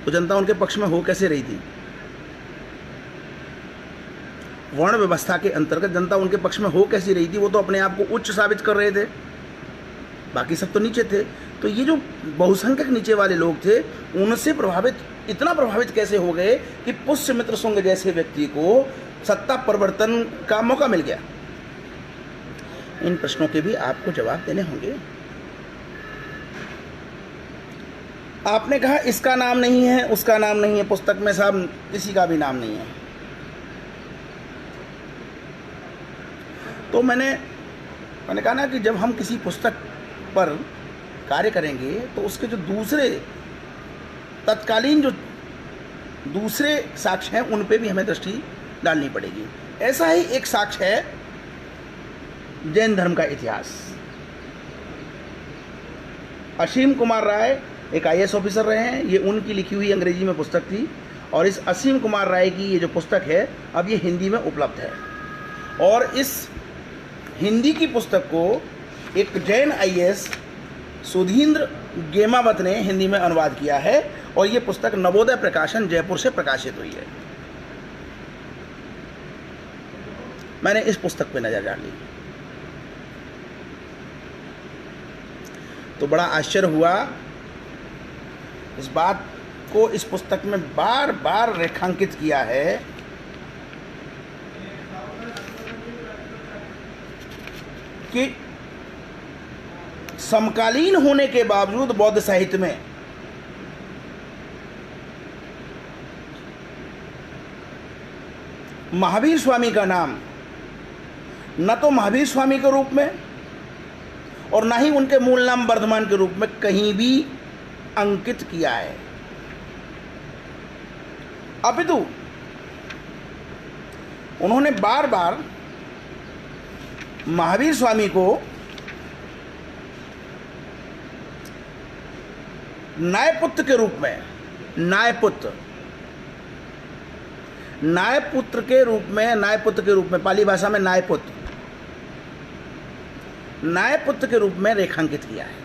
तो जनता उनके पक्ष में हो कैसे रही थी। वर्ण व्यवस्था के अंतर्गत जनता उनके पक्ष में हो कैसी रही थी, वो तो अपने आप को उच्च साबित कर रहे थे, बाकी सब तो नीचे थे। तो ये जो बहुसंख्यक नीचे वाले लोग थे उनसे प्रभावित, इतना प्रभावित कैसे हो गए कि पुष्यमित्र शुंग जैसे व्यक्ति को सत्ता परिवर्तन का मौका मिल गया। इन प्रश्नों के भी आपको जवाब देने होंगे। आपने कहा इसका नाम नहीं है, उसका नाम नहीं है, पुस्तक में साहब किसी का भी नाम नहीं है। तो मैंने मैंने कहा ना कि जब हम किसी पुस्तक पर कार्य करेंगे तो उसके जो दूसरे तत्कालीन जो दूसरे साक्ष्य हैं उन पे भी हमें दृष्टि डालनी पड़ेगी। ऐसा ही एक साक्ष्य है जैन धर्म का इतिहास। असीम कुमार राय एक IAS ऑफिसर रहे हैं, ये उनकी लिखी हुई अंग्रेजी में पुस्तक थी, और इस असीम कुमार राय की ये जो पुस्तक है अब ये हिंदी में उपलब्ध है। और इस हिंदी की पुस्तक को एक जैन IAS सुधींद्र गेमावत ने हिंदी में अनुवाद किया है, और ये पुस्तक नवोदय प्रकाशन जयपुर से प्रकाशित हुई है। मैंने इस पुस्तक पे नज़र डाली तो बड़ा आश्चर्य हुआ। इस बात को इस पुस्तक में बार बार रेखांकित किया है कि समकालीन होने के बावजूद बौद्ध साहित्य में महावीर स्वामी का नाम न तो महावीर स्वामी के रूप में और ना ही उनके मूल नाम वर्धमान के रूप में कहीं भी अंकित किया है, अपितु उन्होंने बार बार महावीर स्वामी को न्यायपुत्र के रूप में, न्यायपुत्र के रूप में पाली भाषा में न्यायपुत्र के रूप में रेखांकित किया है।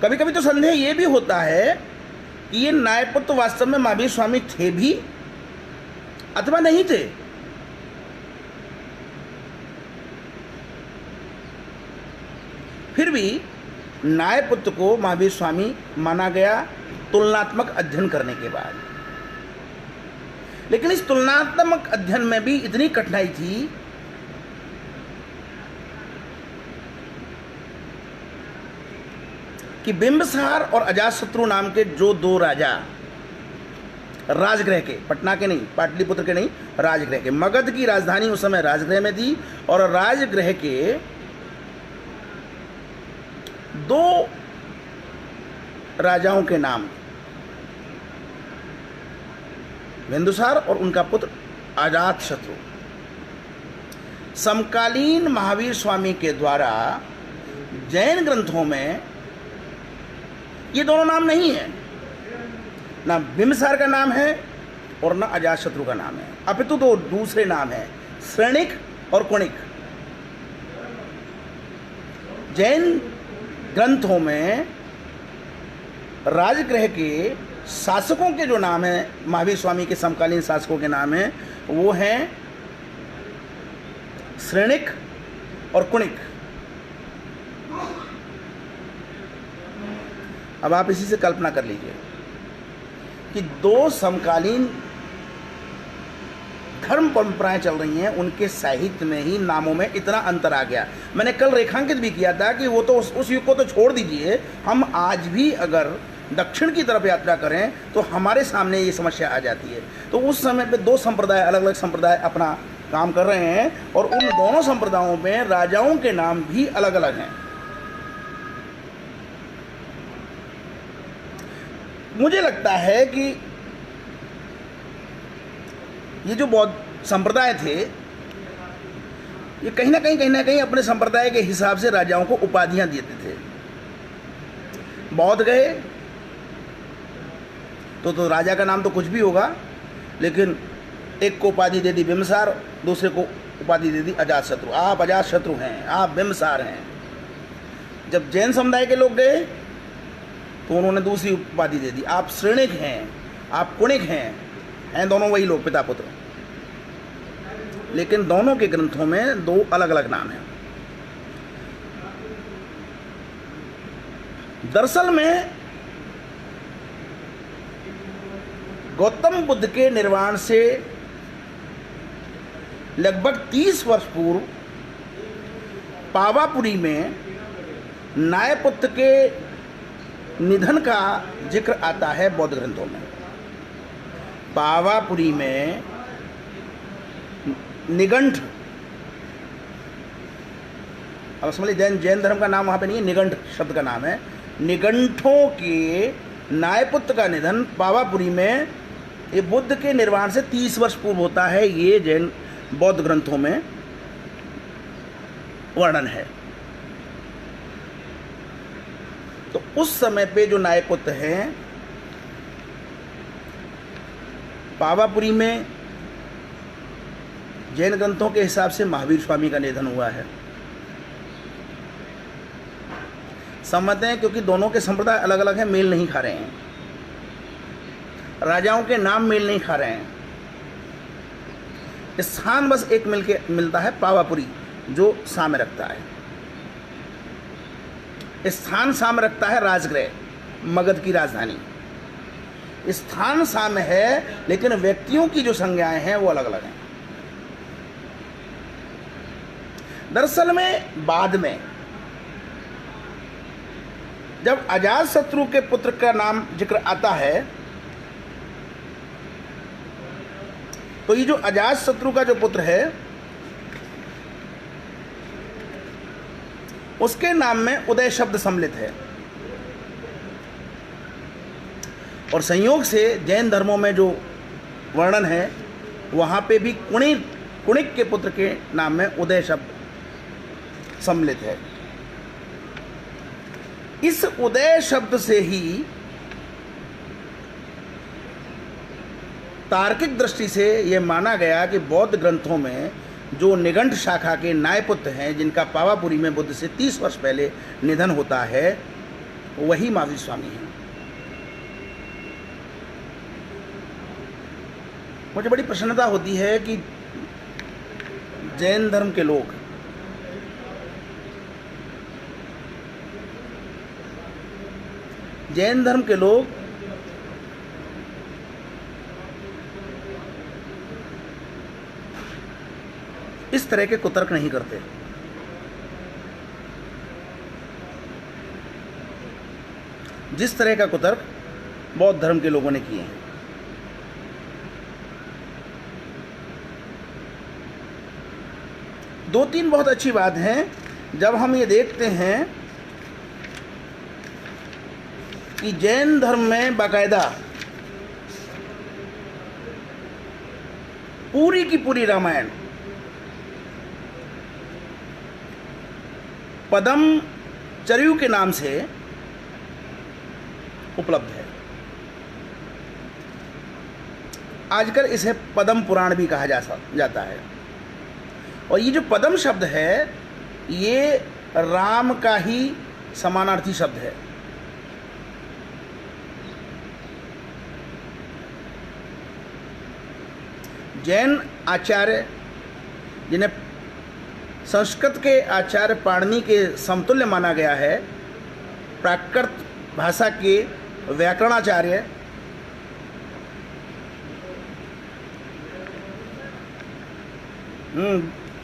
कभी कभी तो संदेह यह भी होता है कि ये न्यायपुत्र वास्तव में महावीर स्वामी थे भी अथवा नहीं थे। फिर भी न्यायपुत्र को महावीर स्वामी माना गया तुलनात्मक अध्ययन करने के बाद। लेकिन इस तुलनात्मक अध्ययन में भी इतनी कठिनाई थी कि बिंबिसार और अजातशत्रु नाम के जो दो राजा, राजगृह के, पटना के नहीं, पाटलिपुत्र के नहीं, राजगृह के, मगध की राजधानी उस समय राजगृह में थी, और राजगृह के दो राजाओं के नाम, बिंदुसार और उनका पुत्र अजातशत्रु, समकालीन महावीर स्वामी के द्वारा जैन ग्रंथों में ये दोनों नाम नहीं है। ना बिंबिसार का नाम है और ना अजातशत्रु का नाम है, अपितु दो दूसरे नाम है, श्रेणिक और कुणिक। जैन ग्रंथों में राजगृह के शासकों के जो नाम है, महावीर स्वामी के समकालीन शासकों के नाम हैं, वो हैं श्रेणिक और कुणिक। अब आप इसी से कल्पना कर लीजिए कि दो समकालीन धर्म परंपराएं चल रही हैं, उनके साहित्य में ही नामों में इतना अंतर आ गया। मैंने कल रेखांकित भी किया था कि वो तो उस युग को तो छोड़ दीजिए, हम आज भी अगर दक्षिण की तरफ यात्रा करें तो हमारे सामने ये समस्या आ जाती है। तो उस समय पे दो संप्रदाय, अलग अलग संप्रदाय अपना काम कर रहे हैं, और उन दोनों संप्रदायों में राजाओं के नाम भी अलग अलग हैं। मुझे लगता है कि ये जो बौद्ध संप्रदाय थे, ये कहीं ना कहीं अपने संप्रदाय के हिसाब से राजाओं को उपाधियां देते थे। बौद्ध गए तो राजा का नाम तो कुछ भी होगा, लेकिन एक को उपाधि दे दी बिंबिसार, दूसरे को उपाधि दे दी अजातशत्रु। आप अजातशत्रु हैं, आप बिंबिसार हैं। जब जैन समुदाय के लोग गए तो उन्होंने दूसरी उपाधि दे दी, आप श्रेणिक हैं, आप कुणिक हैं दोनों वही लोग, पिता पुत्र, लेकिन दोनों के ग्रंथों में दो अलग अलग नाम हैं। दरअसल में गौतम बुद्ध के निर्वाण से लगभग 30 वर्ष पूर्व पावापुरी में न्यायपुत्र के निधन का जिक्र आता है बौद्ध ग्रंथों में। पावापुरी में निगंठ, अब समझ लीजिए जैन धर्म का नाम वहाँ पे नहीं है, निगंठ शब्द का नाम है। निगंठों के नायपुत्र का निधन पावापुरी में ये बुद्ध के निर्वाण से 30 वर्ष पूर्व होता है, ये जैन बौद्ध ग्रंथों में वर्णन है। तो उस समय पे जो नायपुत्र हैं पावापुरी में जैन ग्रंथों के हिसाब से महावीर स्वामी का निधन हुआ है। सम्मत हैं क्योंकि दोनों के संप्रदाय अलग अलग हैं, मेल नहीं खा रहे हैं, राजाओं के नाम मेल नहीं खा रहे हैं। स्थान बस एक मिलता है पावापुरी, जो साम्य रखता है। स्थान साम्य रखता है राजगृह, मगध की राजधानी। स्थान साम्य है, लेकिन व्यक्तियों की जो संज्ञाएं हैं वो अलग अलग हैं। दरअसल में बाद में जब अजातशत्रु के पुत्र का नाम जिक्र आता है, तो ये जो अजातशत्रु का जो पुत्र है उसके नाम में उदय शब्द सम्मिलित है। और संयोग से जैन धर्मों में जो वर्णन है वहाँ पे भी कुणिक के पुत्र के नाम में उदय शब्द सम्मिलित है। इस उदय शब्द से ही तार्किक दृष्टि से यह माना गया कि बौद्ध ग्रंथों में जो निगंठ शाखा के नायपुत्र हैं, जिनका पावापुरी में बुद्ध से 30 वर्ष पहले निधन होता है, वही महावीर स्वामी हैं। मुझे बड़ी प्रसन्नता होती है कि जैन धर्म के लोग इस तरह के कुतर्क नहीं करते। जिस तरह का कुतर्क बौद्ध धर्म के लोगों ने किए हैं। दो तीन बहुत अच्छी बात है जब हम ये देखते हैं कि जैन धर्म में बाकायदा पूरी की पूरी रामायण पदम चरयू के नाम से उपलब्ध है। आजकल इसे पदम पुराण भी कहा जाता है। और ये जो पदम शब्द है ये राम का ही समानार्थी शब्द है। जैन आचार्य जिन्हें संस्कृत के आचार्य पाणिनि के समतुल्य माना गया है, प्राकृत भाषा के व्याकरणाचार्य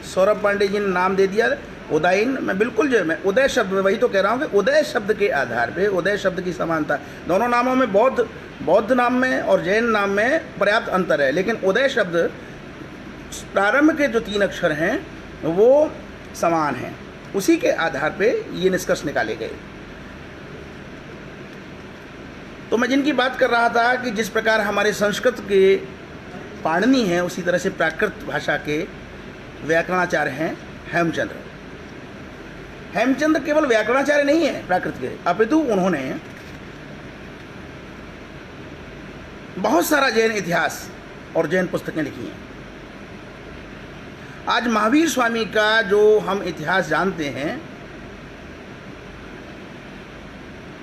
सौरभ पांडे जी ने नाम दे दिया उदयन। मैं बिल्कुल जो मैं उदय शब्द में वही तो कह रहा हूँ कि उदय शब्द के आधार पे उदय शब्द की समानता, दोनों नामों में बौद्ध नाम में और जैन नाम में पर्याप्त अंतर है, लेकिन उदय शब्द प्रारंभ के जो 3 अक्षर हैं वो समान हैं। उसी के आधार पे ये निष्कर्ष निकाले गए। तो मैं जिनकी बात कर रहा था कि जिस प्रकार हमारे संस्कृत के पाणिनि हैं, उसी तरह से प्राकृत भाषा के व्याकरणाचार्य हैं हेमचंद्र। हेमचंद्र केवल व्याकरणाचार्य नहीं है प्राकृत के, अपितु उन्होंने बहुत सारा जैन इतिहास और जैन पुस्तकें लिखी हैं। आज महावीर स्वामी का जो हम इतिहास जानते हैं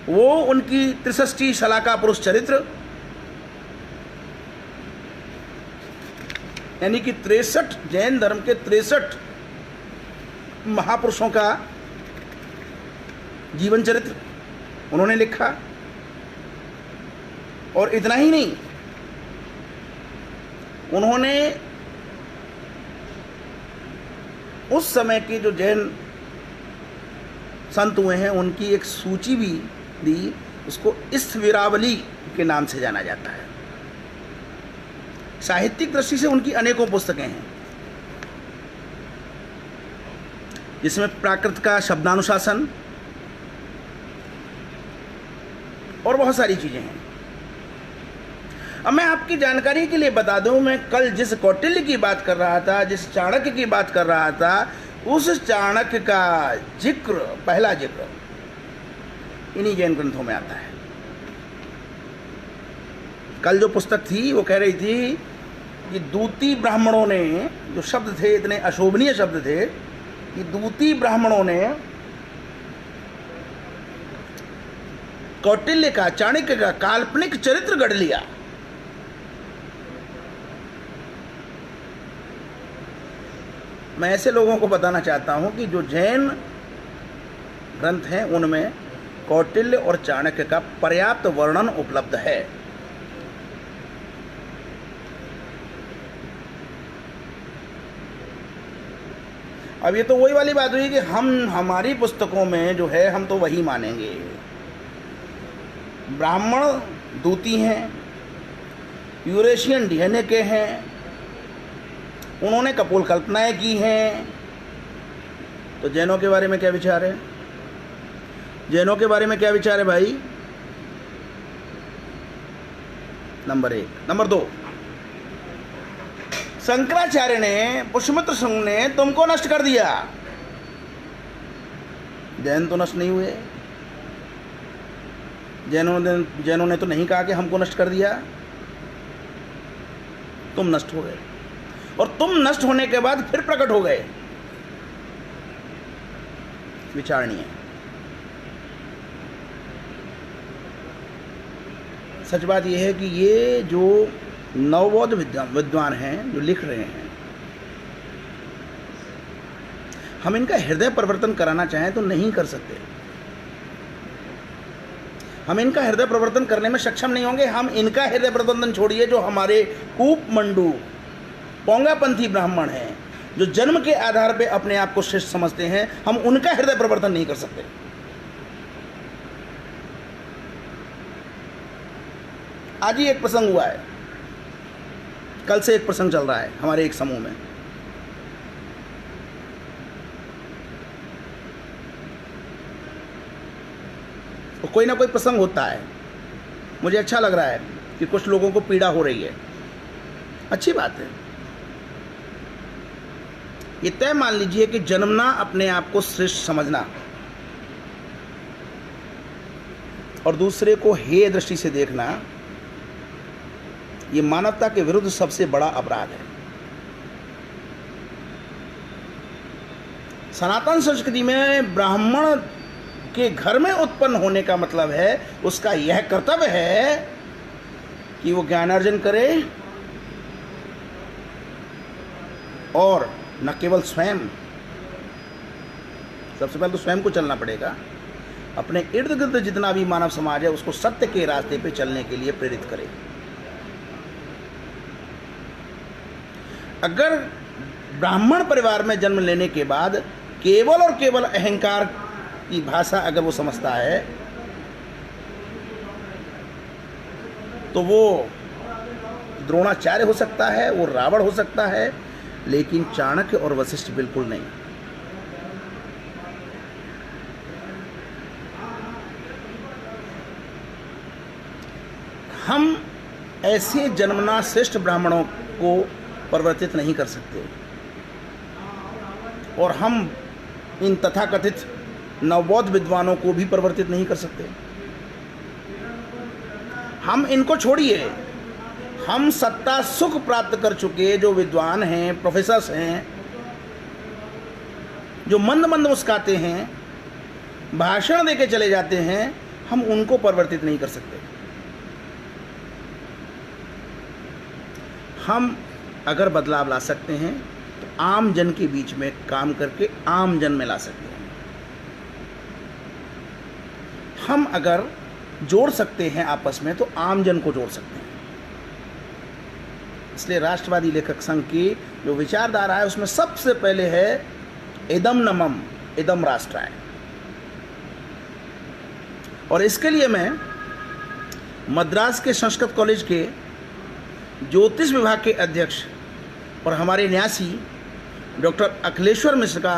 वो उनकी 63 शलाका पुरुष चरित्र, यानी कि 63 जैन धर्म के 63 महापुरुषों का जीवन चरित्र उन्होंने लिखा। और इतना ही नहीं, उन्होंने उस समय के जो जैन संत हुए हैं उनकी एक सूची भी दी, उसको स्थविरावली के नाम से जाना जाता है। साहित्यिक दृष्टि से उनकी अनेकों पुस्तकें हैं। जिसमें प्राकृत का शब्दानुशासन और बहुत सारी चीज़ें हैं। अब मैं आपकी जानकारी के लिए बता दूं, मैं कल जिस कौटिल्य की बात कर रहा था, जिस चाणक्य की बात कर रहा था, उस चाणक्य का जिक्र, पहला जिक्र इन्हीं जैन ग्रंथों में आता है। कल जो पुस्तक थी वो कह रही थी कि दूती ब्राह्मणों ने, जो शब्द थे इतने अशोभनीय शब्द थे कि दूती ब्राह्मणों ने कौटिल्य का, चाणक्य का काल्पनिक चरित्र गढ़ लिया। मैं ऐसे लोगों को बताना चाहता हूं कि जो जैन ग्रंथ हैं उनमें कौटिल्य और चाणक्य का पर्याप्त वर्णन उपलब्ध है। अब ये तो वही वाली बात हुई कि हम, हमारी पुस्तकों में जो है हम तो वही मानेंगे। ब्राह्मण दूती हैं, यूरेशियन डीएनए के हैं, उन्होंने कपोल कल्पनाएं की हैं। तो जैनों के बारे में क्या विचार है? जैनों के बारे में क्या विचार है भाई? नंबर 1। नंबर 2, शंकराचार्य ने, पुष्यमित्र संघ ने तुमको नष्ट कर दिया। जैन तो नष्ट नहीं हुए। जैनों ने तो नहीं कहा कि हमको नष्ट कर दिया, तुम नष्ट हो गए, और तुम नष्ट होने के बाद फिर प्रकट हो गए। विचारणीय। सच बात यह है कि ये जो नवबौद्ध विद्वान हैं, जो लिख रहे हैं, हम इनका हृदय परिवर्तन कराना चाहें तो नहीं कर सकते। हम इनका हृदय परिवर्तन करने में सक्षम नहीं होंगे। हम इनका हृदय परिवर्तन छोड़िए, जो हमारे कूप मंडू पोंगापंथी ब्राह्मण हैं, जो जन्म के आधार पे अपने आप को श्रेष्ठ समझते हैं, हम उनका हृदय परिवर्तन नहीं कर सकते। आज ही एक प्रसंग हुआ है, कल से एक प्रसंग चल रहा है हमारे एक समूह में। तो कोई ना कोई प्रसंग होता है। मुझे अच्छा लग रहा है कि कुछ लोगों को पीड़ा हो रही है, अच्छी बात है। ये तय मान लीजिए कि जन्मना अपने आप को श्रेष्ठ समझना और दूसरे को हेय दृष्टि से देखना, ये मानवता के विरुद्ध सबसे बड़ा अपराध है। सनातन संस्कृति में ब्राह्मण के घर में उत्पन्न होने का मतलब है, उसका यह कर्तव्य है कि वो ज्ञानार्जन करे और न केवल स्वयं, सबसे पहले तो स्वयं को चलना पड़ेगा, अपने इर्द गिर्द जितना भी मानव समाज है उसको सत्य के रास्ते पे चलने के लिए प्रेरित करे। अगर ब्राह्मण परिवार में जन्म लेने के बाद केवल और केवल अहंकार की भाषा अगर वो समझता है तो वो द्रोणाचार्य हो सकता है, वो रावण हो सकता है, लेकिन चाणक्य और वशिष्ठ बिल्कुल नहीं। हम ऐसे जन्मना श्रेष्ठ ब्राह्मणों को परिवर्तित नहीं कर सकते, और हम इन तथाकथित नवबौद्ध विद्वानों को भी परिवर्तित नहीं कर सकते। हम इनको छोड़िए, हम सत्ता सुख प्राप्त कर चुके जो विद्वान हैं, प्रोफेसर्स हैं, जो मंद मंद मुस्काते हैं, भाषण देके चले जाते हैं, हम उनको परिवर्तित नहीं कर सकते। हम अगर बदलाव ला सकते हैं तो आम जन के बीच में काम करके आम जन में ला सकते हैं। हम अगर जोड़ सकते हैं आपस में तो आम जन को जोड़ सकते हैं। इसलिए राष्ट्रवादी लेखक संघ की जो विचारधारा है उसमें सबसे पहले है इदम न मम इदम राष्ट्राय। और इसके लिए मैं मद्रास के संस्कृत कॉलेज के ज्योतिष विभाग के अध्यक्ष और हमारे न्यासी डॉक्टर अखिलेश्वर मिश्र का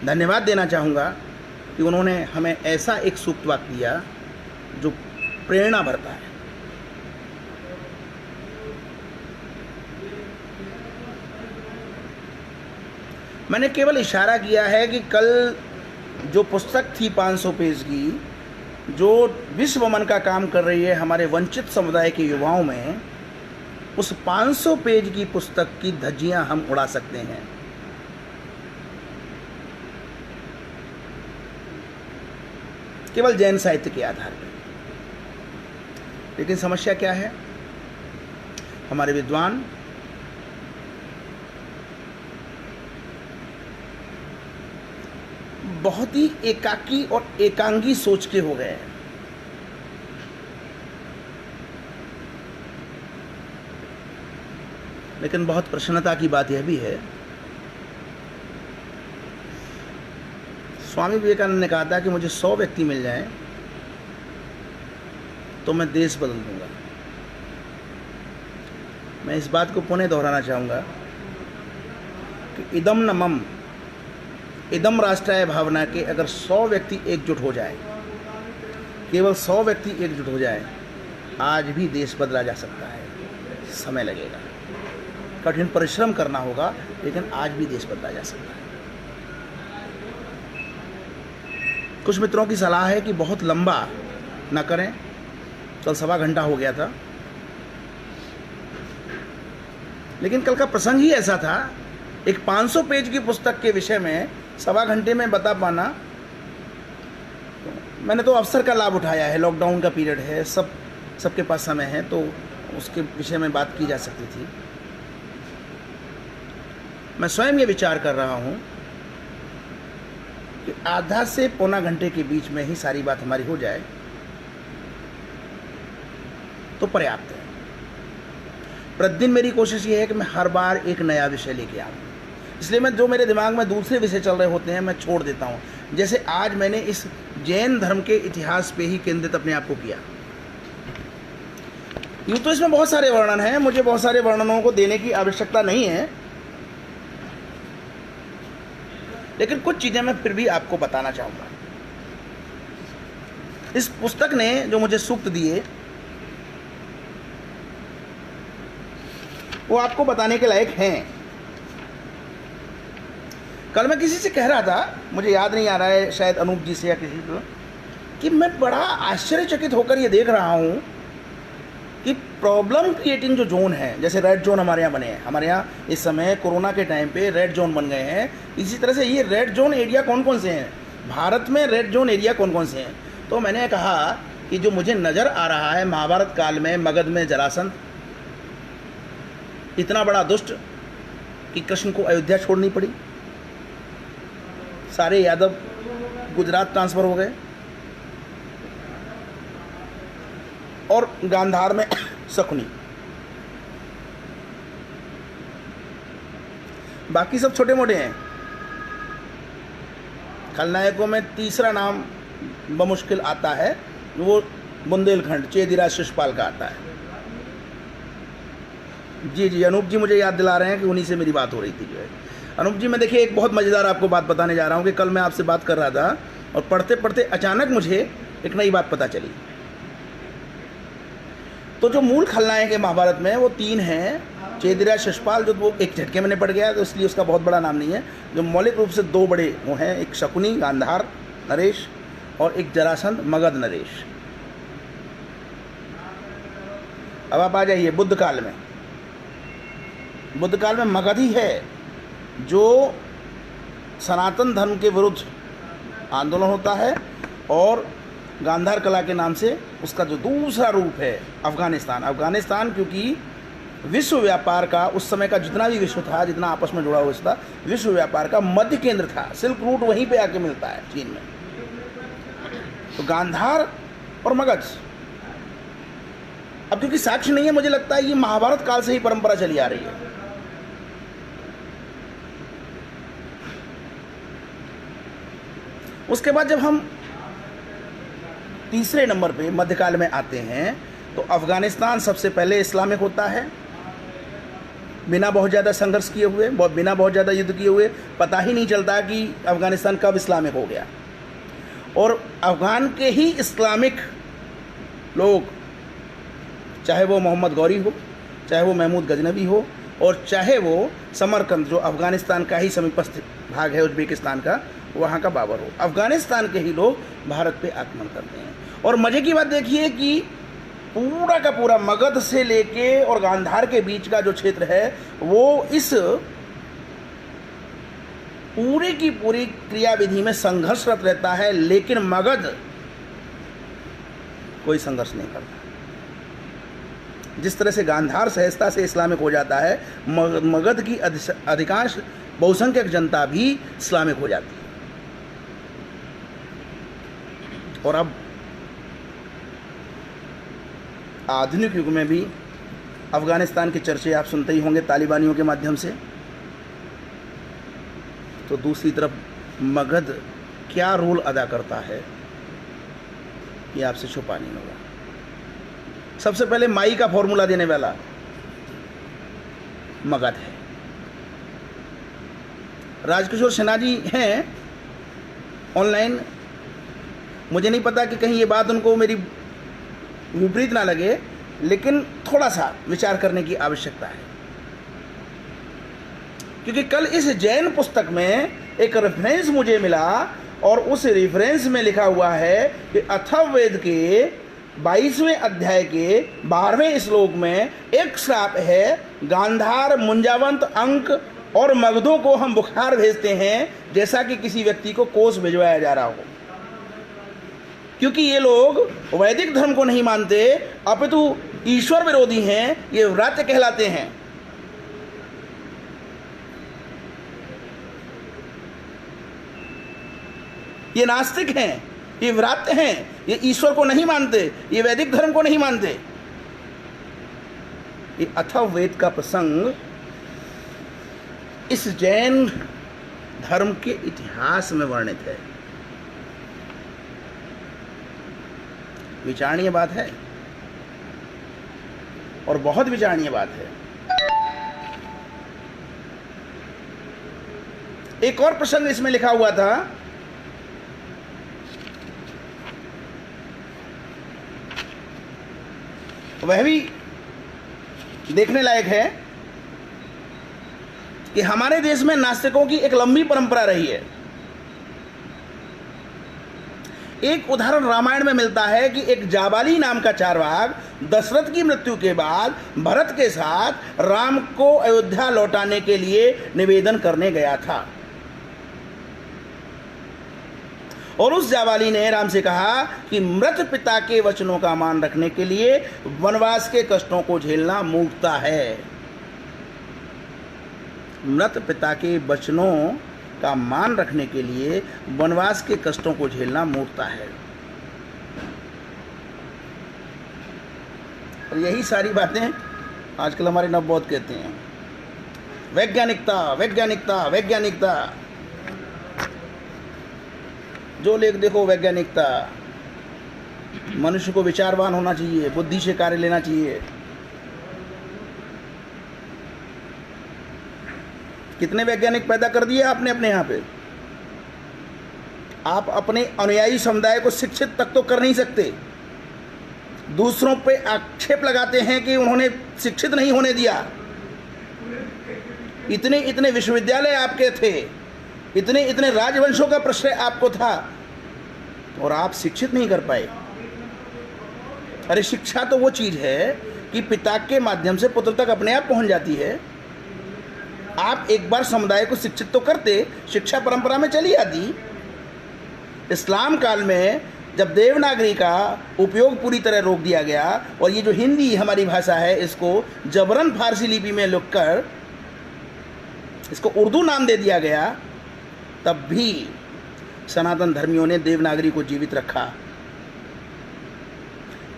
धन्यवाद देना चाहूँगा कि उन्होंने हमें ऐसा एक सूक्त वाक्य दिया जो प्रेरणा भरता है। मैंने केवल इशारा किया है कि कल जो पुस्तक थी 500 पेज की, जो विश्व मन का काम कर रही है हमारे वंचित समुदाय के युवाओं में, उस 500 पेज की पुस्तक की धज्जियां हम उड़ा सकते हैं। केवल जैन साहित्य के आधार पर। लेकिन समस्या क्या है? हमारे विद्वान बहुत ही एकाकी और एकांगी सोच के हो गए हैं। लेकिन बहुत प्रसन्नता की बात यह भी है, स्वामी विवेकानंद ने कहा था कि मुझे 100 व्यक्ति मिल जाएं तो मैं देश बदल दूंगा। मैं इस बात को पुनः दोहराना चाहूँगा कि इदम न मम, इदम राष्ट्राय भावना के अगर 100 व्यक्ति एकजुट हो जाए, केवल 100 व्यक्ति एकजुट हो जाए, आज भी देश बदला जा सकता है। समय लगेगा, कठिन परिश्रम करना होगा, लेकिन आज भी देश बदला जा सकता है। कुछ मित्रों की सलाह है कि बहुत लंबा ना करें, कल 1.25 घंटा हो गया था, लेकिन कल का प्रसंग ही ऐसा था। एक 500 पेज की पुस्तक के विषय में 1.25 घंटे में बता पाना, मैंने तो अवसर का लाभ उठाया है। लॉकडाउन का पीरियड है, सबके पास समय है, तो उसके विषय में बात की जा सकती थी। मैं स्वयं ये विचार कर रहा हूँ कि आधा से पौना घंटे के बीच में ही सारी बात हमारी हो जाए तो पर्याप्त है। प्रतिदिन मेरी कोशिश ये है कि मैं हर बार एक नया विषय लेके आऊँ, इसलिए मैं जो मेरे दिमाग में दूसरे विषय चल रहे होते हैं मैं छोड़ देता हूँ। जैसे आज मैंने इस जैन धर्म के इतिहास पे ही केंद्रित अपने आप को किया। यूँ तो इसमें बहुत सारे वर्णन हैं, मुझे बहुत सारे वर्णनों को देने की आवश्यकता नहीं है, लेकिन कुछ चीज़ें मैं फिर भी आपको बताना चाहूँगा। इस पुस्तक ने जो मुझे सूक्त दिए वो आपको बताने के लायक हैं। कल मैं किसी से कह रहा था, मुझे याद नहीं आ रहा है, शायद अनूप जी से या किसी को, कि मैं बड़ा आश्चर्यचकित होकर ये देख रहा हूँ कि प्रॉब्लम क्रिएटिंग जो जोन है, जैसे रेड जोन हमारे यहाँ बने हैं, हमारे यहाँ इस समय कोरोना के टाइम पे रेड जोन बन गए हैं। इसी तरह से ये रेड जोन एरिया कौन कौन से हैं, भारत में रेड जोन एरिया कौन कौन से हैं? तो मैंने कहा कि जो मुझे नज़र आ रहा है, महाभारत काल में मगध में जरासंध इतना बड़ा दुष्ट कि कृष्ण को अयोध्या छोड़नी पड़ी, सारे यादव गुजरात ट्रांसफ़र हो गए, और गांधार में शकुनी, बाकी सब छोटे मोटे हैं। खलनायकों में तीसरा नाम बमुश्किल आता है, वो बुंदेलखंड चेदिराज शिषपाल का आता है। जी अनूप जी मुझे याद दिला रहे हैं कि उन्हीं से मेरी बात हो रही थी जो है। अनूप जी, मैं देखिए एक बहुत मज़ेदार आपको बात बताने जा रहा हूँ कि कल मैं आपसे बात कर रहा था और पढ़ते पढ़ते अचानक मुझे एक नई बात पता चली। तो जो मूल खलनायक है महाभारत में वो 3 हैं। चेदिराज शिषपाल जो वो एक झटके में निपट गया, तो इसलिए उसका बहुत बड़ा नाम नहीं है। जो मौलिक रूप से 2 बड़े वो हैं, एक शकुनी गांधार नरेश और एक जरासंध मगध नरेश। अब आप आ जाइए बुद्ध काल में। बुद्ध काल में मगध ही है जो सनातन धर्म के विरुद्ध आंदोलन होता है, और गांधार कला के नाम से उसका जो दूसरा रूप है अफगानिस्तान, क्योंकि विश्व व्यापार का उस समय का जितना भी विश्व था, जितना आपस में जुड़ा हुआ था, विश्व व्यापार का मध्य केंद्र था। सिल्क रूट वहीं पे आके मिलता है चीन में। तो गांधार और मगध, अब क्योंकि साक्ष्य नहीं है, मुझे लगता है ये महाभारत काल से ही परंपरा चली आ रही है। उसके बाद जब हम तीसरे नंबर पे मध्यकाल में आते हैं तो अफगानिस्तान सबसे पहले इस्लामिक होता है, बिना बहुत ज़्यादा संघर्ष किए हुए, बिना बहुत ज़्यादा युद्ध किए हुए पता ही नहीं चलता कि अफ़गानिस्तान कब इस्लामिक हो गया। और अफ़गान के ही इस्लामिक लोग, चाहे वो मोहम्मद गौरी हो, चाहे वो महमूद गजनवी हो, और चाहे वो समरकंद जो अफ़गानिस्तान का ही समीपस्थ भाग है उज्बेकिस्तान का, वहाँ का बाबर हो, अफ़गानिस्तान के ही लोग भारत पे आक्रमण करते हैं। और मज़े की बात देखिए कि पूरा का पूरा मगध से लेके और गांधार के बीच का जो क्षेत्र है वो इस पूरी की पूरी क्रियाविधि में संघर्षरत रहता है, लेकिन मगध कोई संघर्ष नहीं करता। जिस तरह से गांधार सहजता से इस्लामिक हो जाता है, मगध की अधिकांश बहुसंख्यक जनता भी इस्लामिक हो जाती है। और अब आधुनिक युग में भी अफ़गानिस्तान के चर्चे आप सुनते ही होंगे तालिबानियों के माध्यम से। तो दूसरी तरफ मगध क्या रोल अदा करता है ये आपसे छुपा नहीं होगा। सबसे पहले माई का फॉर्मूला देने वाला मगध है। राजकिशोर सिन्हा जी हैं ऑनलाइन, मुझे नहीं पता कि कहीं ये बात उनको मेरी विपरीत ना लगे, लेकिन थोड़ा सा विचार करने की आवश्यकता है। क्योंकि कल इस जैन पुस्तक में एक रेफरेंस मुझे मिला और उस रेफरेंस में लिखा हुआ है कि अथर्ववेद के 22वें अध्याय के 12वें श्लोक में एक श्राप है, गांधार, मुंजावंत, अंक और मगधों को हम बुखार भेजते हैं जैसा कि किसी व्यक्ति को कोष भिजवाया जा रहा हो। क्योंकि ये लोग वैदिक धर्म को नहीं मानते, अपितु ईश्वर विरोधी हैं, ये व्रात्य कहलाते हैं। ये नास्तिक हैं, ये व्रात्य हैं, ये ईश्वर को नहीं मानते, ये वैदिक धर्म को नहीं मानते। ये अथर्ववेद का प्रसंग इस जैन धर्म के इतिहास में वर्णित है। विचारणीय बात है और बहुत विचारणीय बात है। एक और प्रसंग इसमें लिखा हुआ था, वह भी देखने लायक है कि हमारे देश में नास्तिकों की एक लंबी परंपरा रही है। एक उदाहरण रामायण में मिलता है कि एक जाबाली नाम का चारवाक दशरथ की मृत्यु के बाद भरत के साथ राम को अयोध्या लौटाने के लिए निवेदन करने गया था। और उस जाबाली ने राम से कहा कि मृत पिता के वचनों का मान रखने के लिए वनवास के कष्टों को झेलना मूर्खता है। मृत पिता के वचनों का मान रखने के लिए वनवास के कष्टों को झेलना मूर्खता है। और यही सारी बातें आजकल हमारे नवबौद्ध कहते हैं, वैज्ञानिकता वैज्ञानिकता वैज्ञानिकता। जो लेख देखो वैज्ञानिकता। मनुष्य को विचारवान होना चाहिए, बुद्धि से कार्य लेना चाहिए। कितने वैज्ञानिक पैदा कर दिए आपने अपने यहाँ पे। आप अपने अनुयायी समुदाय को शिक्षित तक तो कर नहीं सकते, दूसरों पे आक्षेप लगाते हैं कि उन्होंने शिक्षित नहीं होने दिया। इतने इतने विश्वविद्यालय आपके थे, इतने इतने राजवंशों का प्रश्रय आपको था और आप शिक्षित नहीं कर पाए। अरे शिक्षा तो वो चीज़ है कि पिता के माध्यम से पुत्र तक अपने आप पहुंच जाती है। आप एक बार समुदाय को शिक्षित तो करते, शिक्षा परंपरा में चली आती। इस्लाम काल में जब देवनागरी का उपयोग पूरी तरह रोक दिया गया और ये जो हिंदी हमारी भाषा है इसको जबरन फारसी लिपि में लिखकर इसको उर्दू नाम दे दिया गया, तब भी सनातन धर्मियों ने देवनागरी को जीवित रखा।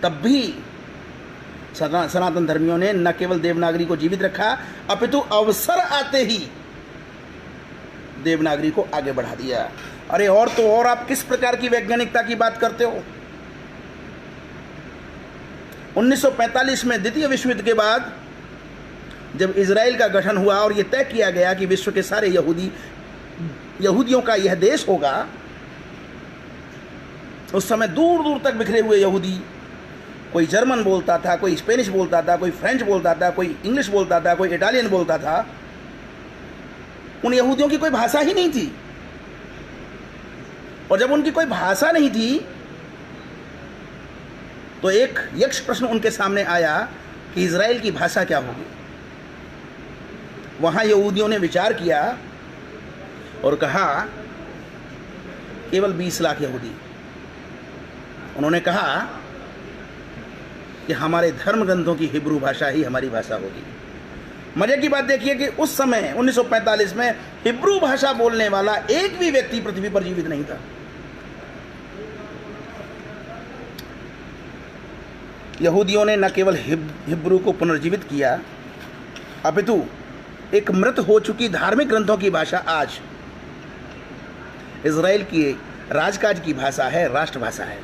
तब भी सनातन धर्मियों ने न केवल देवनागरी को जीवित रखा, अपितु अवसर आते ही देवनागरी को आगे बढ़ा दिया। अरे और तो और, आप किस प्रकार की वैज्ञानिकता की बात करते हो। 1945 में द्वितीय विश्व युद्ध के बाद जब इजराइल का गठन हुआ और ये तय किया गया कि विश्व के सारे यहूदियों का यह देश होगा, उस समय दूर दूर तक बिखरे हुए यहूदी, कोई जर्मन बोलता था, कोई स्पेनिश बोलता था, कोई फ्रेंच बोलता था, कोई इंग्लिश बोलता था, कोई इटालियन बोलता था। उन यहूदियों की कोई भाषा ही नहीं थी। और जब उनकी कोई भाषा नहीं थी तो एक यक्ष प्रश्न उनके सामने आया कि इजराइल की भाषा क्या होगी। वहां यहूदियों ने विचार किया और कहा केवल 20 लाख यहूदी। उन्होंने कहा कि हमारे धर्म ग्रंथों की हिब्रू भाषा ही हमारी भाषा होगी। मजे की बात देखिए कि उस समय 1945 में हिब्रू भाषा बोलने वाला एक भी व्यक्ति पृथ्वी पर जीवित नहीं था। यहूदियों ने न केवल हिब्रू को पुनर्जीवित किया, अपितु एक मृत हो चुकी धार्मिक ग्रंथों की भाषा आज इजराइल की राजकाज की भाषा है, राष्ट्रभाषा है।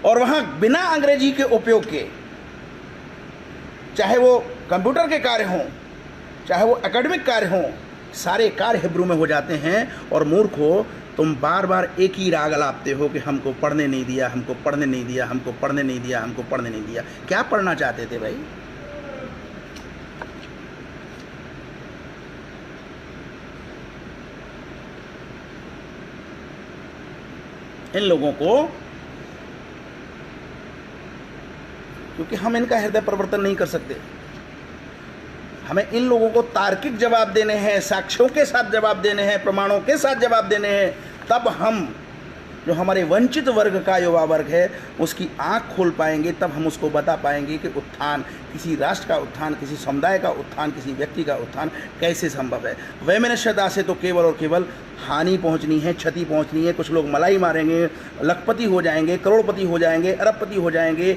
और वहां बिना अंग्रेजी के उपयोग के, चाहे वो कंप्यूटर के कार्य हों, चाहे वो एकेडमिक कार्य हों, सारे कार्य हिब्रू में हो जाते हैं। और मूर्खो, तुम बार बार एक ही राग अलापते हो कि हमको पढ़ने नहीं दिया, हमको पढ़ने नहीं दिया, हमको पढ़ने नहीं दिया, हमको पढ़ने नहीं दिया। क्या पढ़ना चाहते थे भाई? इन लोगों को, क्योंकि हम इनका हृदय परिवर्तन नहीं कर सकते, हमें इन लोगों को तार्किक जवाब देने हैं, साक्ष्यों के साथ जवाब देने हैं, प्रमाणों के साथ जवाब देने हैं। तब हम, जो हमारे वंचित वर्ग का युवा वर्ग है, उसकी आंख खोल पाएंगे। तब हम उसको बता पाएंगे कि उत्थान, किसी राष्ट्र का उत्थान, किसी समुदाय का उत्थान, किसी व्यक्ति का उत्थान कैसे संभव है। वैमनस्यता से तो केवल और केवल हानि पहुंचनी है, क्षति पहुंचनी है। कुछ लोग मलाई मारेंगे, लखपति हो जाएंगे, करोड़पति हो जाएंगे, अरबपति हो जाएंगे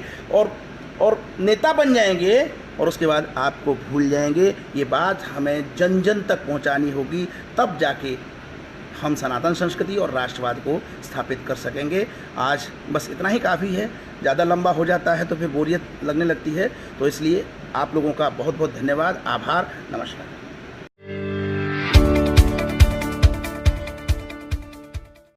और नेता बन जाएंगे, और उसके बाद आपको भूल जाएंगे। ये बात हमें जन जन तक पहुंचानी होगी, तब जाके हम सनातन संस्कृति और राष्ट्रवाद को स्थापित कर सकेंगे। आज बस इतना ही काफ़ी है। ज़्यादा लंबा हो जाता है तो फिर बोरियत लगने लगती है। तो इसलिए आप लोगों का बहुत बहुत धन्यवाद, आभार, नमस्कार।